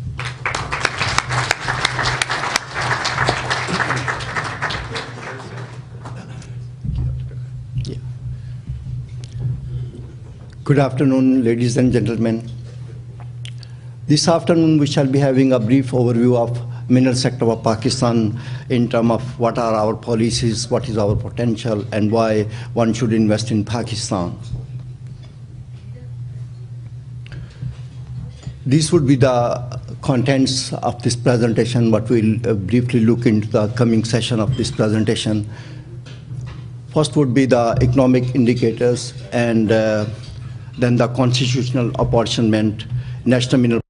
Good afternoon, ladies and gentlemen. This afternoon, we shall be having a brief overview of mineral sector of Pakistan in terms of what are our policies, what is our potential, and why one should invest in Pakistan. These would be the contents of this presentation, but we'll briefly look into the coming session of this presentation. First would be the economic indicators, and then the constitutional apportionment, national mineral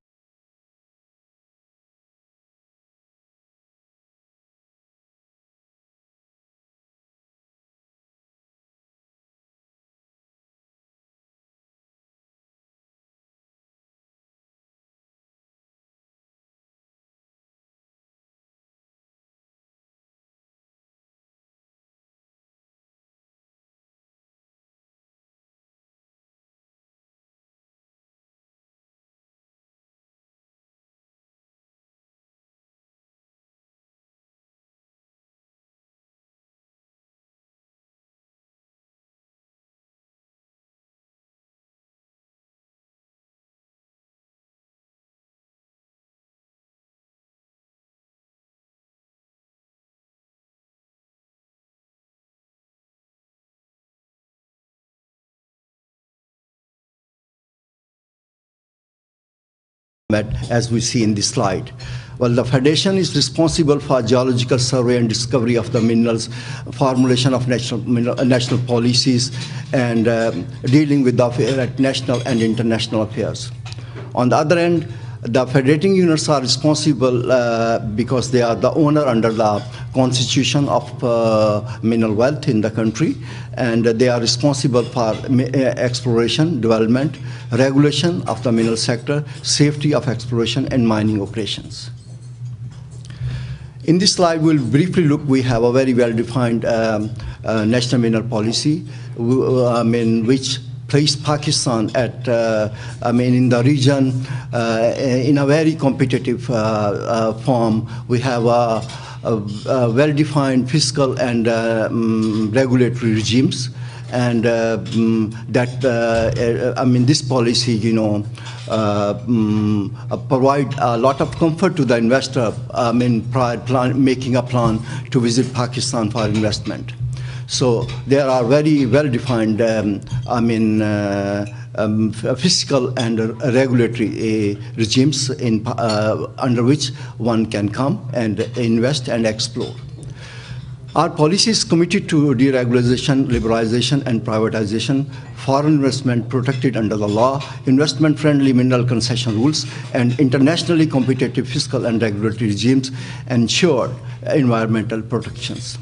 as we see in this slide. Well, the Federation is responsible for geological survey and discovery of the minerals, formulation of national policies, and dealing with the affair at national and international affairs. On the other end, the federating units are responsible because they are the owner under the constitution of mineral wealth in the country, and they are responsible for exploration, development, regulation of the mineral sector, safety of exploration and mining operations. In this slide, we'll briefly look. We have a very well-defined national mineral policy, which place Pakistan at, in the region in a very competitive form. We have a well-defined fiscal and regulatory regimes, and this policy, provide a lot of comfort to the investor making a plan to visit Pakistan for investment. So there are very well-defined, fiscal and regulatory regimes under which one can come and invest and explore. Our policy is committed to deregulation, liberalization, and privatization, foreign investment protected under the law, investment-friendly mineral concession rules, and internationally competitive fiscal and regulatory regimes ensure environmental protections.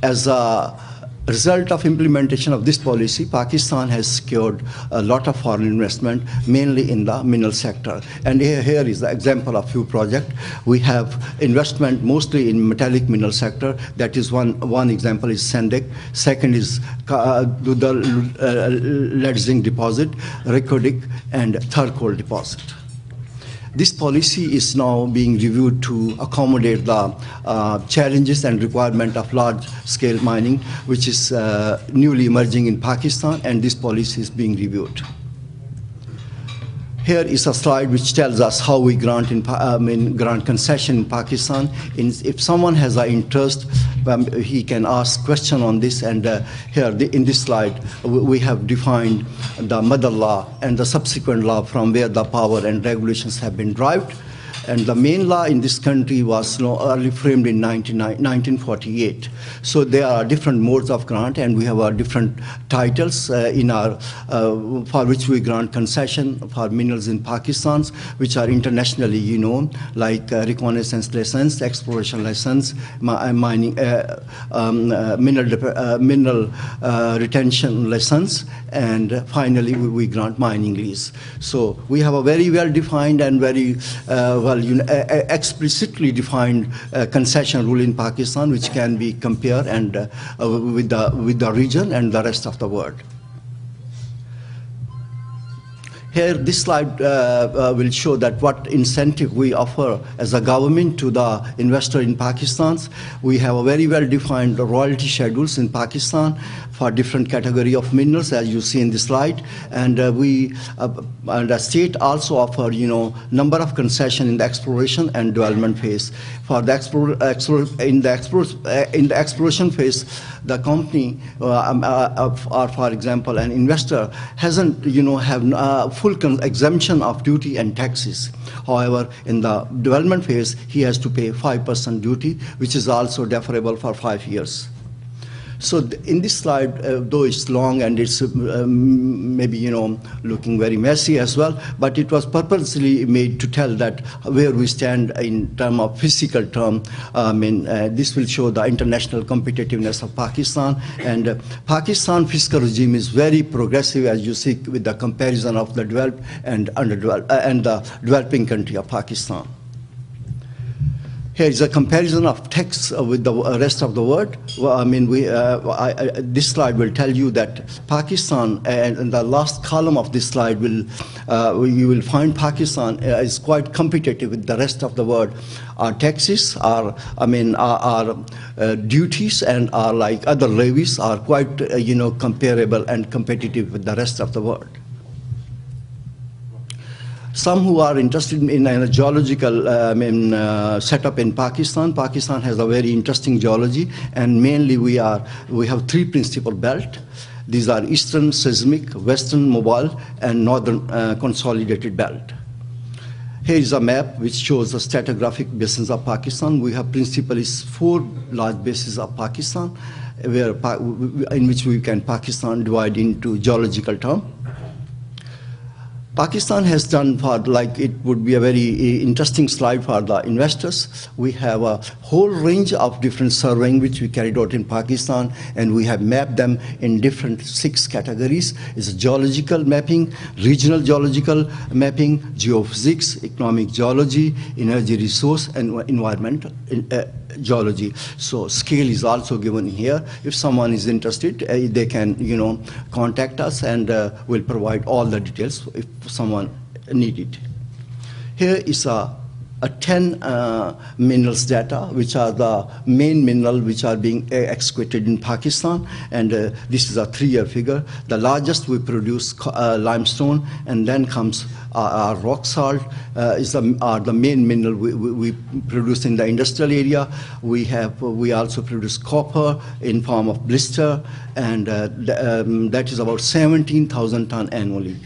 As a result of implementation of this policy, Pakistan has secured a lot of foreign investment, mainly in the mineral sector. And here is the example of few projects. We have investment mostly in metallic mineral sector. That is one example is Sandek. Second is the lead zinc deposit, Rikodik, and third coal deposit. This policy is now being reviewed to accommodate the challenges and requirement of large-scale mining, which is newly emerging in Pakistan, and this policy is being reviewed. Here is a slide which tells us how we grant concession in Pakistan. If someone has an interest, he can ask question on this. And here in this slide, we have defined the mother law and the subsequent law from where the power and regulations have been derived. And the main law in this country was early framed in 1948. So there are different modes of grant, and we have different titles in our for which we grant concession for minerals in Pakistan, which are internationally known, like reconnaissance license, exploration license, mining, mineral retention license, and finally we grant mining lease. So we have a very well-defined and very explicitly defined concession rule in Pakistan, which can be compared and with the region and the rest of the world. Here, this slide will show that what incentive we offer as a government to the investor in Pakistan. We have a very well-defined royalty schedules in Pakistan for different category of minerals, as you see in the slide, and and the state also offer number of concession in the exploration and development phase. For the exploration phase, the company or for example an investor hasn't have full exemption of duty and taxes. However, in the development phase, he has to pay 5% duty, which is also deferable for 5 years. So in this slide, though it's long and it's maybe looking very messy as well, but it was purposely made to tell that where we stand in terms of physical term. This will show the international competitiveness of Pakistan, and Pakistan fiscal regime is very progressive, as you see with the comparison of the developed and underdeveloped and the developing country of Pakistan. Here is a comparison of tax with the rest of the world. Well, this slide will tell you that Pakistan, and in the last column of this slide, you will find Pakistan is quite competitive with the rest of the world. Our taxes, our duties, and our like other levies are quite comparable and competitive with the rest of the world. Some who are interested in a geological setup in Pakistan, Pakistan has a very interesting geology, and mainly we have three principal belts. These are Eastern Seismic, Western Mobile, and Northern Consolidated Belt. Here is a map which shows the stratigraphic basins of Pakistan. We have principally 4 large basins of Pakistan, in which we can Pakistan divide into geological terms. Pakistan has done it would be a very interesting slide for the investors. We have a whole range of different surveying which we carried out in Pakistan, and we have mapped them in different 6 categories. It's geological mapping, regional geological mapping, geophysics, economic geology, energy resource, and environmental geology. So scale is also given here. If someone is interested, they can contact us, and we'll provide all the details if someone need it. Here is a 10 minerals data, which are the main mineral which are being excavated in Pakistan, and this is a 3-year figure. The largest we produce limestone, and then comes our rock salt are the main mineral we produce in the industrial area. We also produce copper in form of blister, and that is about 17,000 ton annually.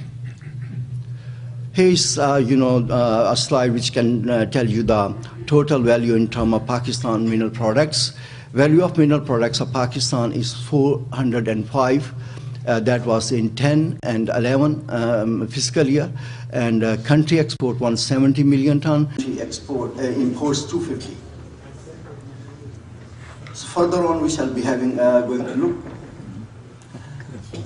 Here is a slide which can tell you the total value in terms of Pakistan mineral products. Value of mineral products of Pakistan is 405. That was in 10 and 11 fiscal year, and country export 170 million ton. Imports 250. So further on, we shall be having going to look.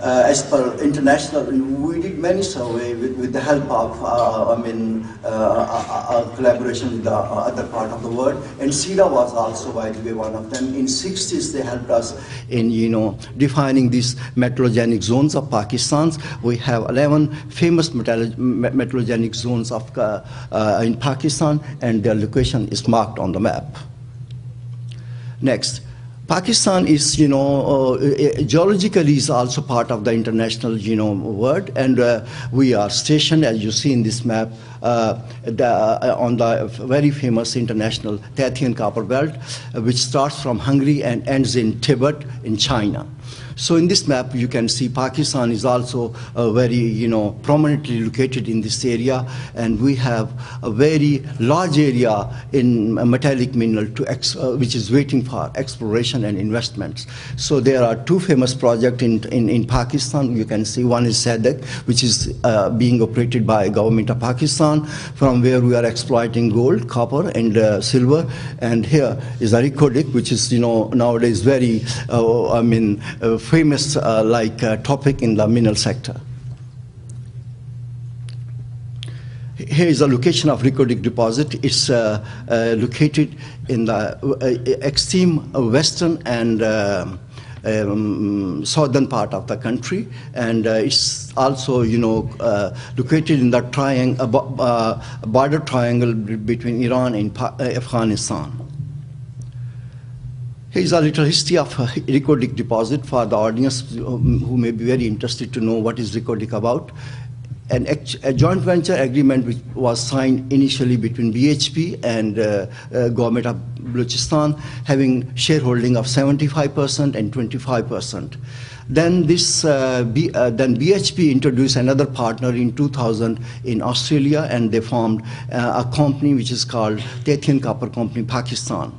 As per international, we did many surveys with the help of collaboration with the other part of the world, and SIDA was also, by the way, one of them. In 60s, they helped us in defining these metallogenic zones of Pakistan. We have 11 famous metallogenic zones of in Pakistan, and their location is marked on the map. Next. Pakistan is, geologically is also part of the international, world, and we are stationed, as you see in this map, on the very famous international Tathian Copper Belt, which starts from Hungary and ends in Tibet in China. So in this map, you can see Pakistan is also very, prominently located in this area, and we have a very large area in metallic mineral which is waiting for exploration and investments. So there are two famous projects in Pakistan. You can see one is Sadek, which is being operated by government of Pakistan, from where we are exploiting gold, copper, and silver. And here is a Rikodik, which is nowadays very famous topic in the mineral sector. Here is the location of Rikodik deposit. It's located in the extreme western and southern part of the country, and it's also located in the border triangle between Iran and Afghanistan. Here's a little history of Rikodik deposit for the audience who may be very interested to know what is Rikodik about. A joint venture agreement which was signed initially between BHP and government of Balochistan, having shareholding of 75% and 25%. Then BHP introduced another partner in 2000 in Australia, and they formed a company which is called Tathian Copper Company Pakistan.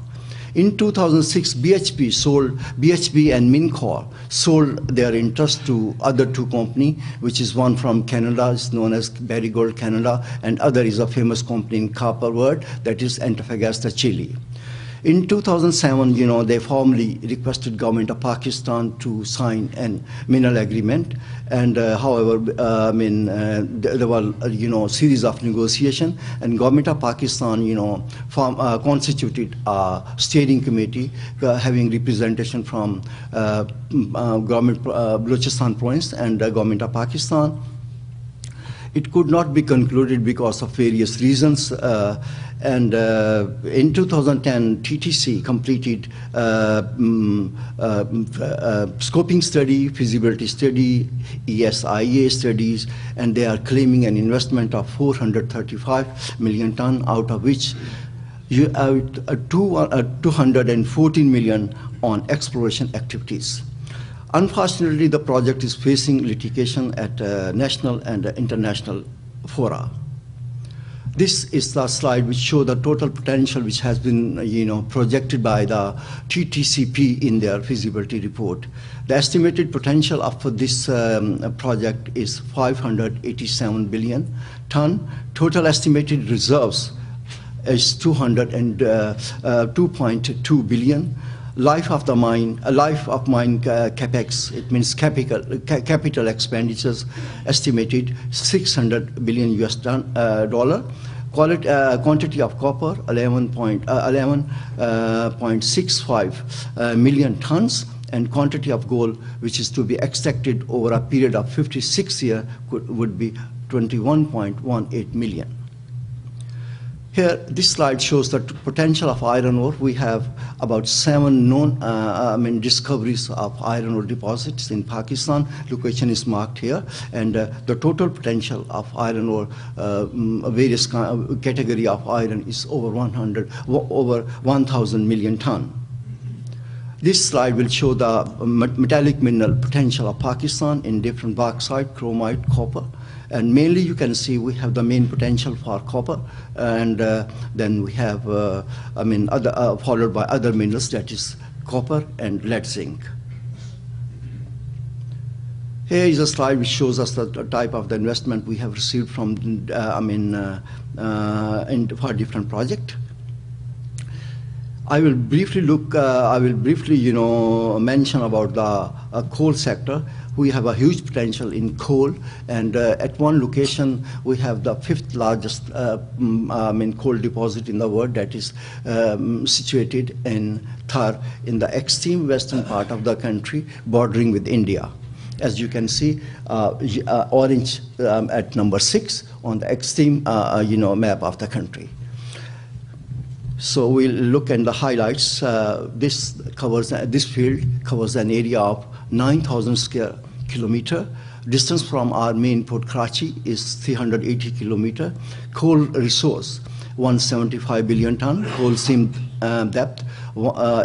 In 2006, BHP and Mincor sold their interest to other two companies, which is one from Canada, is known as Barry Gold Canada, and other is a famous company in copper world, that is Antofagasta, Chile. In 2007, they formally requested government of Pakistan to sign a mineral agreement, and however, there were series of negotiation, and government of Pakistan, constituted a steering committee having representation from government Balochistan province and government of Pakistan. It could not be concluded because of various reasons. And in 2010, TTC completed scoping study, feasibility study, ESIA studies, and they are claiming an investment of 435 million ton, out of which 214 million on exploration activities. Unfortunately, the project is facing litigation at national and international fora. This is the slide which shows the total potential which has been projected by the TTCP in their feasibility report. The estimated potential for this project is 587 billion ton. Total estimated reserves is 202.2 billion. Life of mine capex, it means capital expenditures, estimated 600 billion US dollar. Quantity of copper 11.65 million tons, and quantity of gold which is to be extracted over a period of 56 years would be 21.18 million. Here, this slide shows the potential of iron ore. We have about 7 known discoveries of iron ore deposits in Pakistan. Location is marked here, and the total potential of iron ore, various category of iron, is over 1,000 million ton. This slide will show the metallic mineral potential of Pakistan in different bauxite, chromite, copper. And mainly you can see we have the main potential for copper, and then we have, followed by other minerals, that is copper and lead zinc. Here is a slide which shows us the type of the investment we have received from, for different projects. I will briefly mention about the coal sector. We have a huge potential in coal, and at one location we have the 5th largest coal deposit in the world, that is situated in Thar, in the extreme western part of the country, bordering with India. As you can see, orange at number 6 on the extreme map of the country. So we'll look at the highlights. This field covers an area of 9,000 square kilometer. Distance from our main port Karachi is 380 kilometer. Coal resource 175 billion ton. Coal seam depth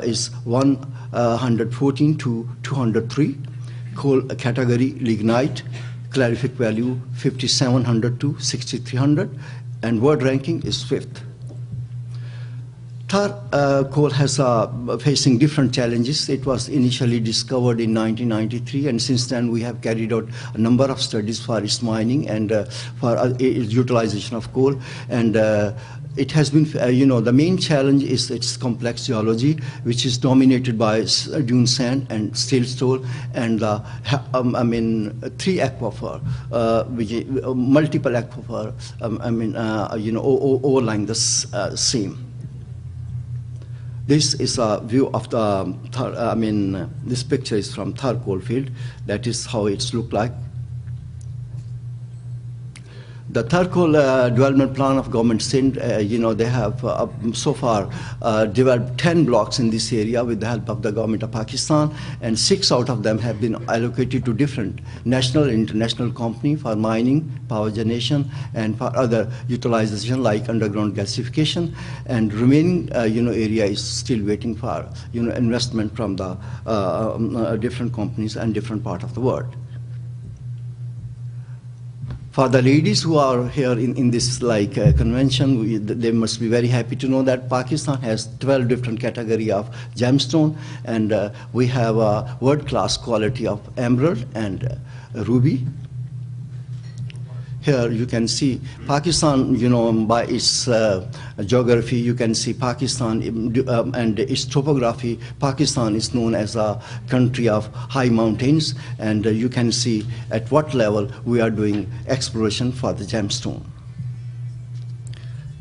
is 114 to 203. Coal category lignite, calorific value 5700 to 6300, and world ranking is 5th. Tar coal has facing different challenges. It was initially discovered in 1993, and since then we have carried out a number of studies for its mining and for its utilization of coal. And it has been, the main challenge is its complex geology, which is dominated by dune sand and siltstone, and three aquifer, multiple aquifer, overlying the seam. This is a view of the, this picture is from Thar coal field. That is how it's looked like. The Thar coal development plan of government Sindh, they have so far developed 10 blocks in this area with the help of the government of Pakistan, and 6 out of them have been allocated to different national and international companies for mining, power generation, and for other utilization like underground gasification. And remaining, area is still waiting for, investment from the different companies and different part of the world. For the ladies who are here in this convention, they must be very happy to know that Pakistan has 12 different categories of gemstone, and we have a world-class quality of emerald and ruby. Here you can see Pakistan, by its geography, you can see Pakistan and its topography. Pakistan is known as a country of high mountains, and you can see at what level we are doing exploration for the gemstone.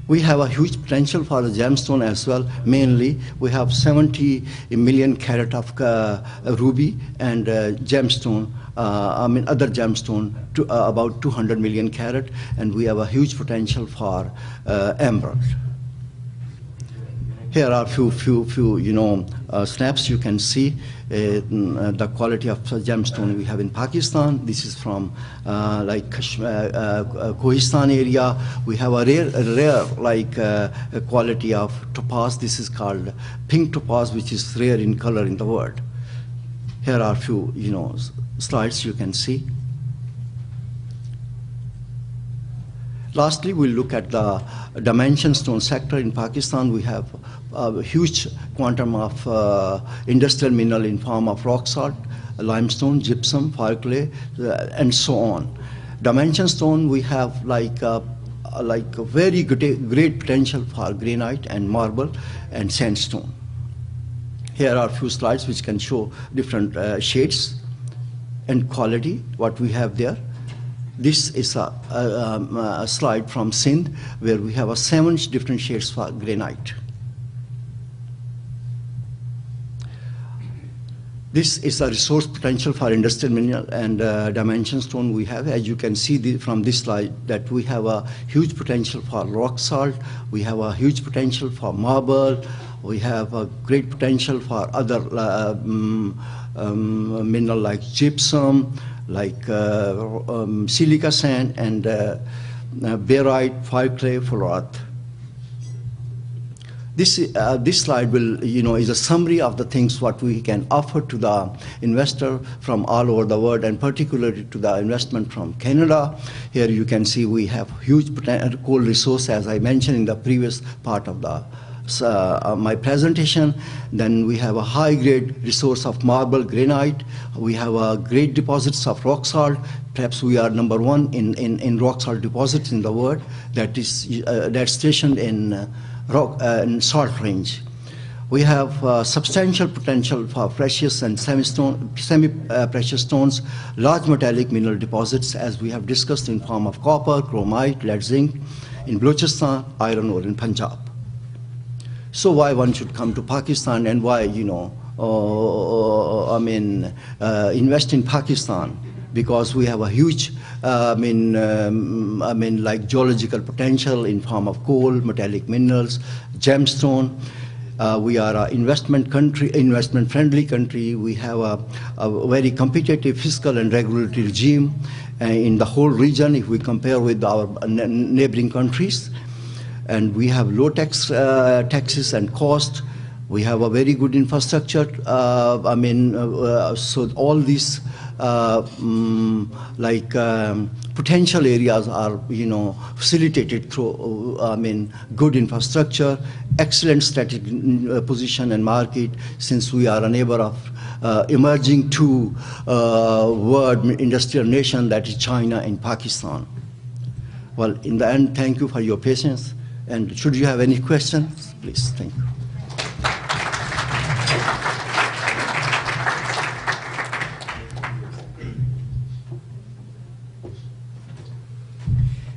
We have a huge potential for the gemstone as well. Mainly, we have 70 million carat of ruby and gemstone. Other gemstone to about 200 million carat, and we have a huge potential for emerald. Here are few snaps. You can see the quality of gemstone we have in Pakistan. This is from Kohistan area. We have a rare quality of topaz. This is called pink topaz, which is rare in color in the world. Here are few slides you can see. Lastly, we'll look at the dimension stone sector in Pakistan. We have a huge quantum of industrial mineral in form of rock salt, limestone, gypsum, fire clay, and so on. Dimension stone, we have a very great potential for granite and marble and sandstone. Here are a few slides which can show different shades and quality, what we have there. This is a slide from Sindh where we have 7 different shades for granite. This is a resource potential for industrial mineral and dimension stone we have. As you can see from this slide, that we have a huge potential for rock salt, we have a huge potential for marble, we have a great potential for other mineral like gypsum, like silica sand, and barite, fire clay, fluorite. This slide will, is a summary of the things what we can offer to the investor from all over the world, and particularly to the investment from Canada. Here you can see we have huge coal resource, as I mentioned in the previous part of the my presentation. Then we have a high-grade resource of marble, granite. We have great deposits of rock salt. Perhaps we are number 1 in rock salt deposits in the world. That is that's stationed in salt range. We have substantial potential for precious and semi-precious stones, large metallic mineral deposits, as we have discussed, in form of copper, chromite, lead, zinc, in Balochistan, iron ore in Punjab. So why one should come to Pakistan, and why invest in Pakistan? Because we have a huge geological potential in form of coal, metallic minerals, gemstone. We are an investment-friendly country. We have a very competitive fiscal and regulatory regime in the whole region if we compare with our neighboring countries. And we have low taxes and cost. We have a very good infrastructure. So all these potential areas are, facilitated through, good infrastructure, excellent strategic position and market, since we are a neighbor of emerging two world industrial nation, that is China and Pakistan. Well, in the end, thank you for your patience. And should you have any questions, please, thank you.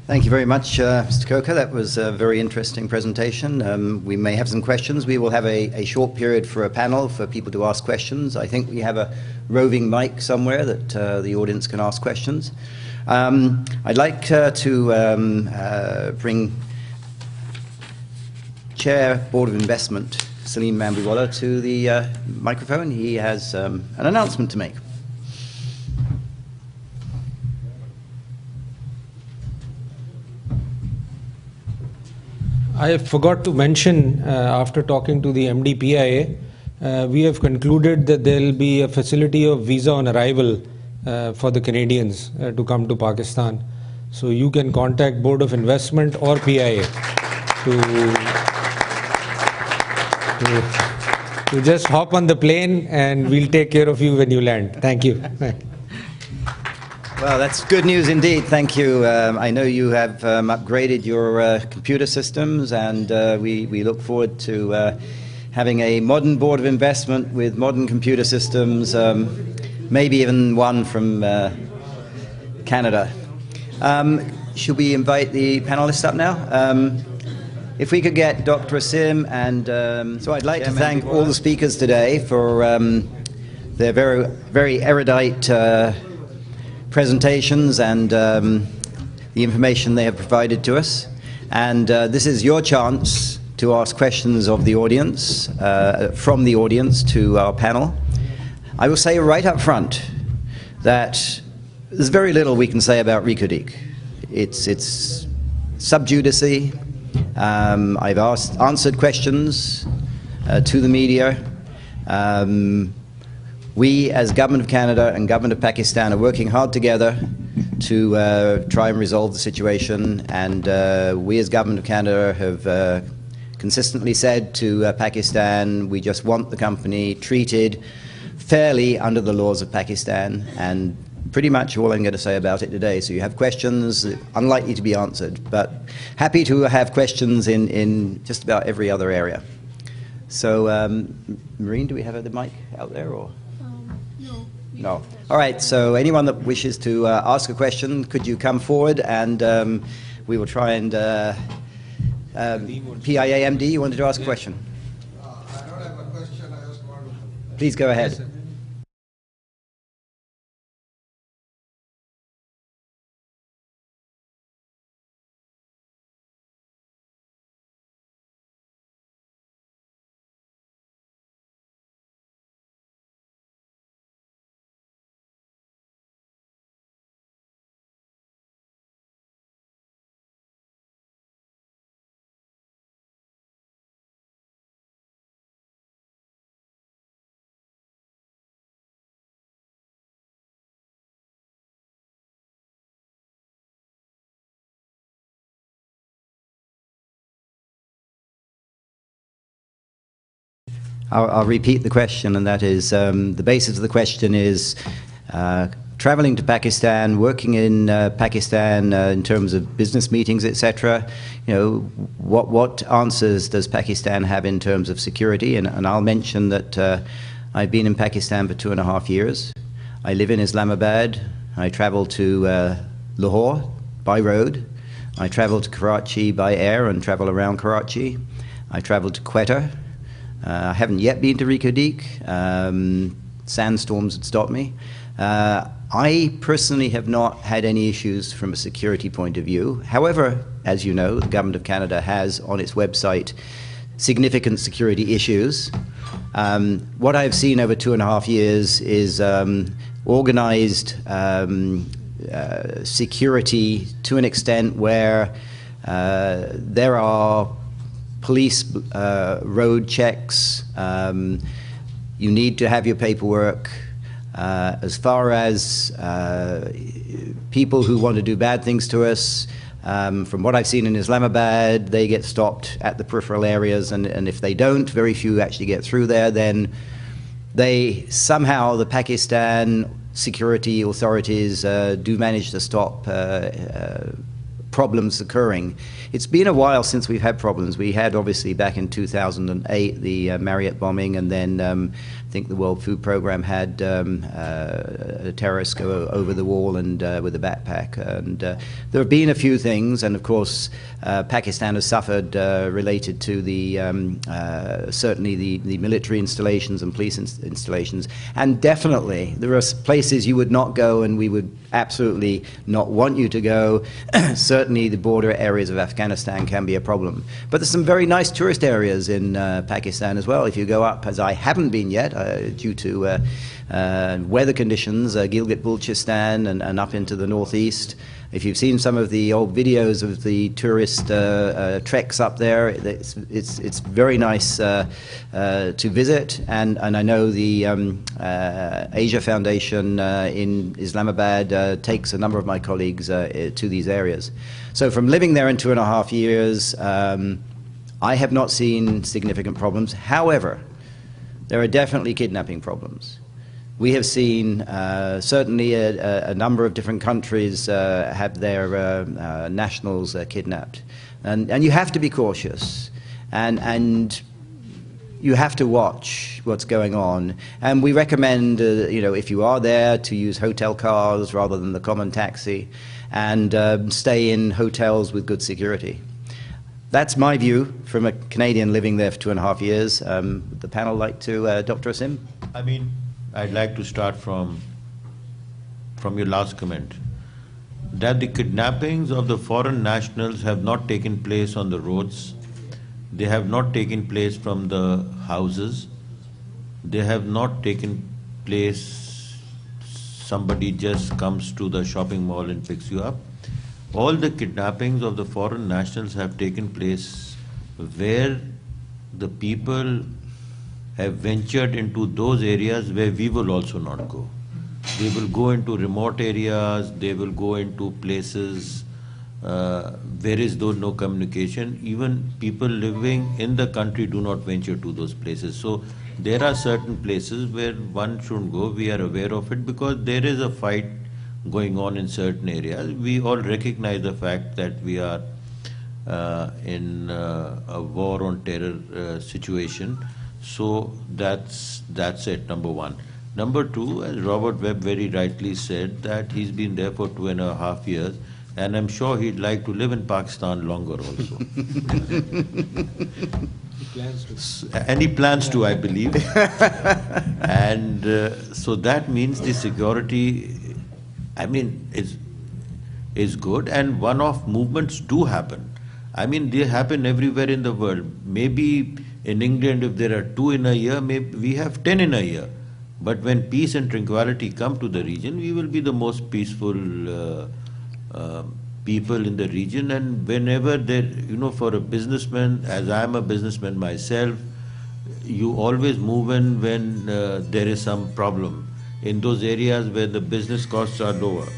Thank you very much, Mr. Coker. That was a very interesting presentation. We may have some questions. We will have a short period for a panel for people to ask questions. I think we have a roving mic somewhere that the audience can ask questions. I'd like to bring Chair, Board of Investment, Salim Mambiwala, to the microphone. He has an announcement to make. I forgot to mention, after talking to the MD PIA, we have concluded that there will be a facility of visa on arrival for the Canadians to come to Pakistan. So you can contact Board of Investment or PIA to just hop on the plane, and we'll take care of you when you land. Thank you. Well, that's good news indeed. Thank you. I know you have upgraded your computer systems, and we look forward to having a modern Board of Investment with modern computer systems, maybe even one from Canada. Should we invite the panelists up now? If we could get Dr. Asim, and so I'd like to thank all the speakers today for their very, very erudite presentations and the information they have provided to us. And this is your chance to ask questions of the audience, from the audience to our panel. I will say right up front that there's very little we can say about Rikodik. It's sub judice. I've answered questions to the media. We, as Government of Canada and Government of Pakistan, are working hard together to try and resolve the situation. And we, as Government of Canada, have consistently said to Pakistan, we just want the company treated fairly under the laws of Pakistan. And pretty much all I'm going to say about it today. So you have questions, unlikely to be answered, but happy to have questions in just about every other area. So, Maureen, do we have the mic out there, or? No. No. All right, so anyone that wishes to ask a question, could you come forward, and we will try and... PIA MD, you wanted to ask a question? I don't have a question, I just want to... Please go ahead. Yes, I'll repeat the question, and that is, the basis of the question is, traveling to Pakistan, working in Pakistan in terms of business meetings, etc. What answers does Pakistan have in terms of security? And I'll mention that I've been in Pakistan for 2.5 years. I live in Islamabad. I travel to Lahore by road. I travel to Karachi by air and travel around Karachi. I travel to Quetta. I haven't yet been to Rikodik. Sandstorms had stopped me. I personally have not had any issues from a security point of view. However, as you know, the Government of Canada has on its website significant security issues. What I've seen over 2.5 years is organized security to an extent where there are police road checks. You need to have your paperwork. As far as people who want to do bad things to us, from what I've seen in Islamabad, they get stopped at the peripheral areas, and if they don't, very few actually get through there. Then they somehow, the Pakistan security authorities do manage to stop problems occurring. It's been a while since we've had problems. We had, obviously, back in 2008, the Marriott bombing, and then I think the World Food Program had a terrorist go over the wall and with a backpack. And there have been a few things, and of course, Pakistan has suffered related to the certainly the military installations and police installations. And definitely, there are places you would not go, and we would absolutely not want you to go. Certainly, the border areas of Afghanistan can be a problem. But there's some very nice tourist areas in Pakistan as well. If you go up, as I haven't been yet, due to weather conditions, Gilgit-Baltistan and up into the northeast. If you've seen some of the old videos of the tourist treks up there, it's very nice to visit. And I know the Asia Foundation in Islamabad takes a number of my colleagues to these areas. So from living there in 2.5 years, I have not seen significant problems. However, there are definitely kidnapping problems. We have seen certainly a number of different countries have their nationals kidnapped. And you have to be cautious. And you have to watch what's going on. And we recommend, if you are there, to use hotel cars rather than the common taxi, and stay in hotels with good security. That's my view from a Canadian living there for 2.5 years. Would the panel like to, Dr. Asim? I mean, I'd like to start from your last comment, that the kidnappings of the foreign nationals have not taken place on the roads, they have not taken place from the houses, they have not taken place, somebody just comes to the shopping mall and picks you up. All the kidnappings of the foreign nationals have taken place where the people have ventured into those areas where we will also not go. They will go into remote areas, they will go into places where is no communication. Even people living in the country do not venture to those places. So there are certain places where one shouldn't go. We are aware of it because there is a fight going on in certain areas. We all recognize the fact that we are in a war on terror situation. So that's it, number one. Number two, as Robert Webb very rightly said, that he's been there for 2.5 years, and I'm sure he'd like to live in Pakistan longer also. And he plans to, I believe. And so that means the security, I mean, is good, and one-off movements do happen. I mean, they happen everywhere in the world. Maybe in England, if there are 2 in a year, maybe we have 10 in a year. But when peace and tranquility come to the region, we will be the most peaceful people in the region. And whenever there, for a businessman, as I am a businessman myself, you always move in when there is some problem in those areas where the business costs are lower.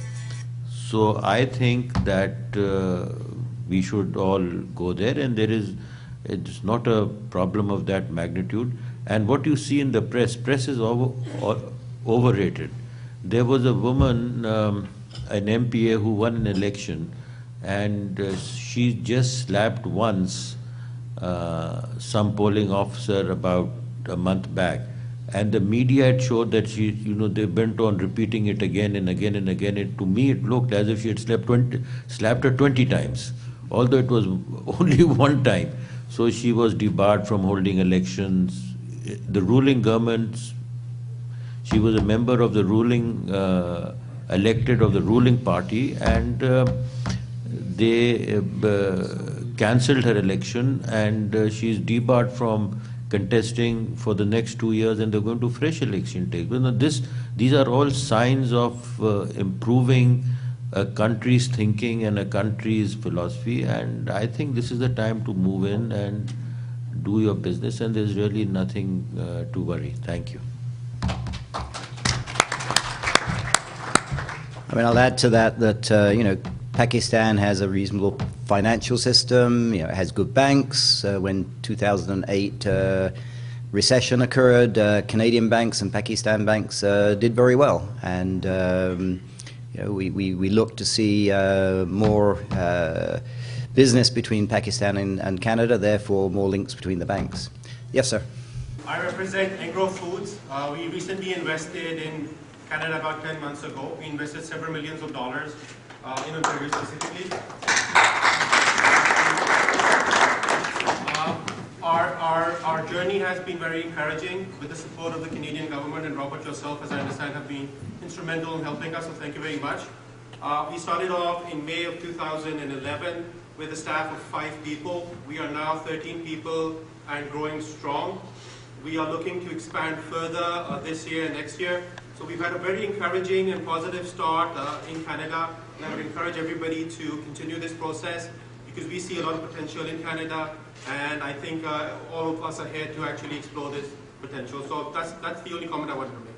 So I think that we should all go there, and it's not a problem of that magnitude. And what you see in the press is overrated. There was a woman, an MPA who won an election, and she just slapped once some polling officer about a month back. And the media had showed that she, they went on repeating it again and again and again. To me, it looked as if she had slapped her 20 times, although it was only one time. So she was debarred from holding elections. The ruling government, she was a member of the ruling, elected of the ruling party, and they cancelled her election, and she's debarred from contesting for the next 2 years, and they're going to fresh election take. These are all signs of improving a country's thinking and a country's philosophy, and I think this is the time to move in and do your business, and there's really nothing to worry. Thank you. I mean, I'll add to that you know, Pakistan has a reasonable financial system. You know, it has good banks. When 2008 recession occurred, Canadian banks and Pakistan banks did very well, and you know, we look to see more business between Pakistan and Canada, therefore more links between the banks. Yes, sir. I represent Agro Foods. We recently invested in Canada about 10 months ago. We invested several millions of dollars in Ontario specifically. Our journey has been very encouraging with the support of the Canadian government, and Robert, yourself, as I understand, have been instrumental in helping us, so thank you very much. We started off in May of 2011 with a staff of 5 people. We are now 13 people and growing strong. We are looking to expand further this year and next year. So we've had a very encouraging and positive start in Canada, and I would encourage everybody to continue this process because we see a lot of potential in Canada, and I think all of us are here to actually explore this potential. So that's the only comment I wanted to make.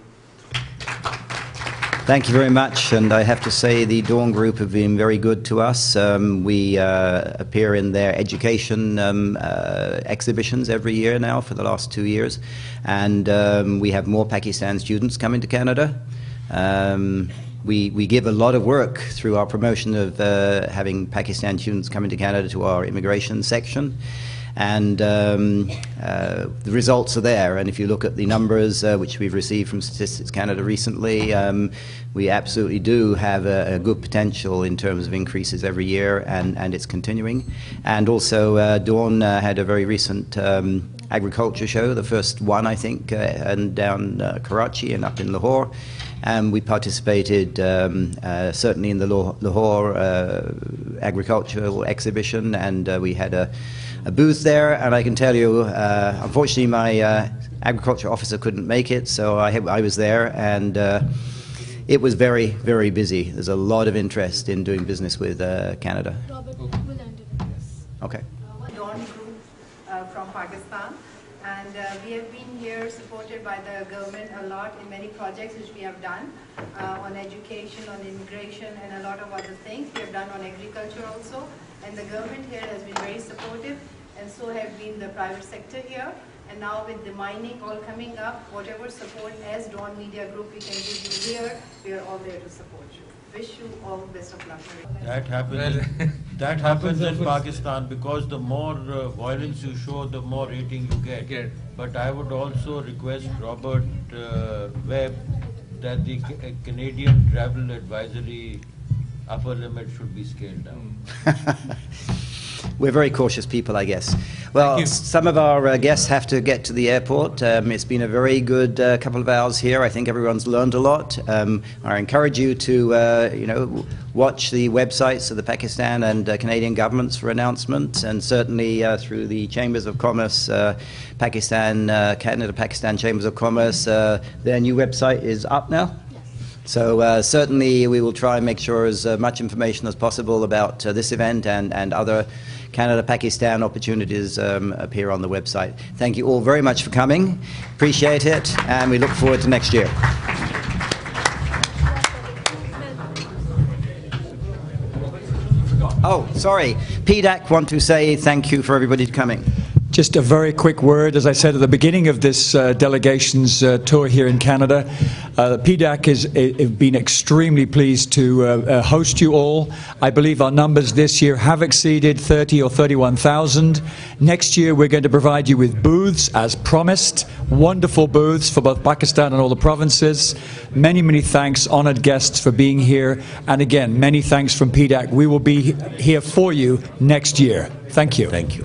Thank you very much, and I have to say the Dawn Group have been very good to us. We appear in their education exhibitions every year now for the last 2 years, and we have more Pakistan students coming to Canada. We give a lot of work through our promotion of having Pakistan students coming to Canada to our immigration section. And the results are there, and if you look at the numbers which we've received from Statistics Canada recently, we absolutely do have a good potential in terms of increases every year, and it's continuing. And also Dawn had a very recent agriculture show, the first one I think, and down Karachi and up in Lahore. And we participated certainly in the Lahore agricultural exhibition, and we had a booth there, and I can tell you, unfortunately my agriculture officer couldn't make it, so I was there, and it was very, very busy. There's a lot of interest in doing business with Canada. Robert, we'll end it. Okay. Dawn Group from Pakistan, and we have been here supported by the government a lot in many projects which we have done on education, on immigration, and a lot of other things. We have done on agriculture also, and the government here has been very supportive, and so have been the private sector here. And now with the mining all coming up, whatever support as Dawn Media Group we can give you here, we are all there to support you. Wish you all the best of luck. That happens in Pakistan, because the more violence you show, the more rating you get. But I would also request Robert Webb that the Canadian travel advisory upper limit should be scaled down. We're very cautious people, I guess. Well, some of our guests have to get to the airport. It's been a very good couple of hours here. I think everyone's learned a lot. I encourage you to, you know, watch the websites of the Pakistan and Canadian governments for announcements, and certainly through the Chambers of Commerce, Canada-Pakistan Chambers of Commerce. Their new website is up now. So certainly we will try and make sure as much information as possible about this event and other Canada-Pakistan opportunities appear on the website. Thank you all very much for coming. Appreciate it, and we look forward to next year. Oh, sorry. PDAC want to say thank you for everybody coming. Just a very quick word. As I said at the beginning of this delegation's tour here in Canada, PDAC has been extremely pleased to host you all. I believe our numbers this year have exceeded 30 or 31,000. Next year we're going to provide you with booths as promised. Wonderful booths for both Pakistan and all the provinces. Many, many thanks, honoured guests, for being here. And again, many thanks from PDAC. We will be here for you next year. Thank you. Thank you.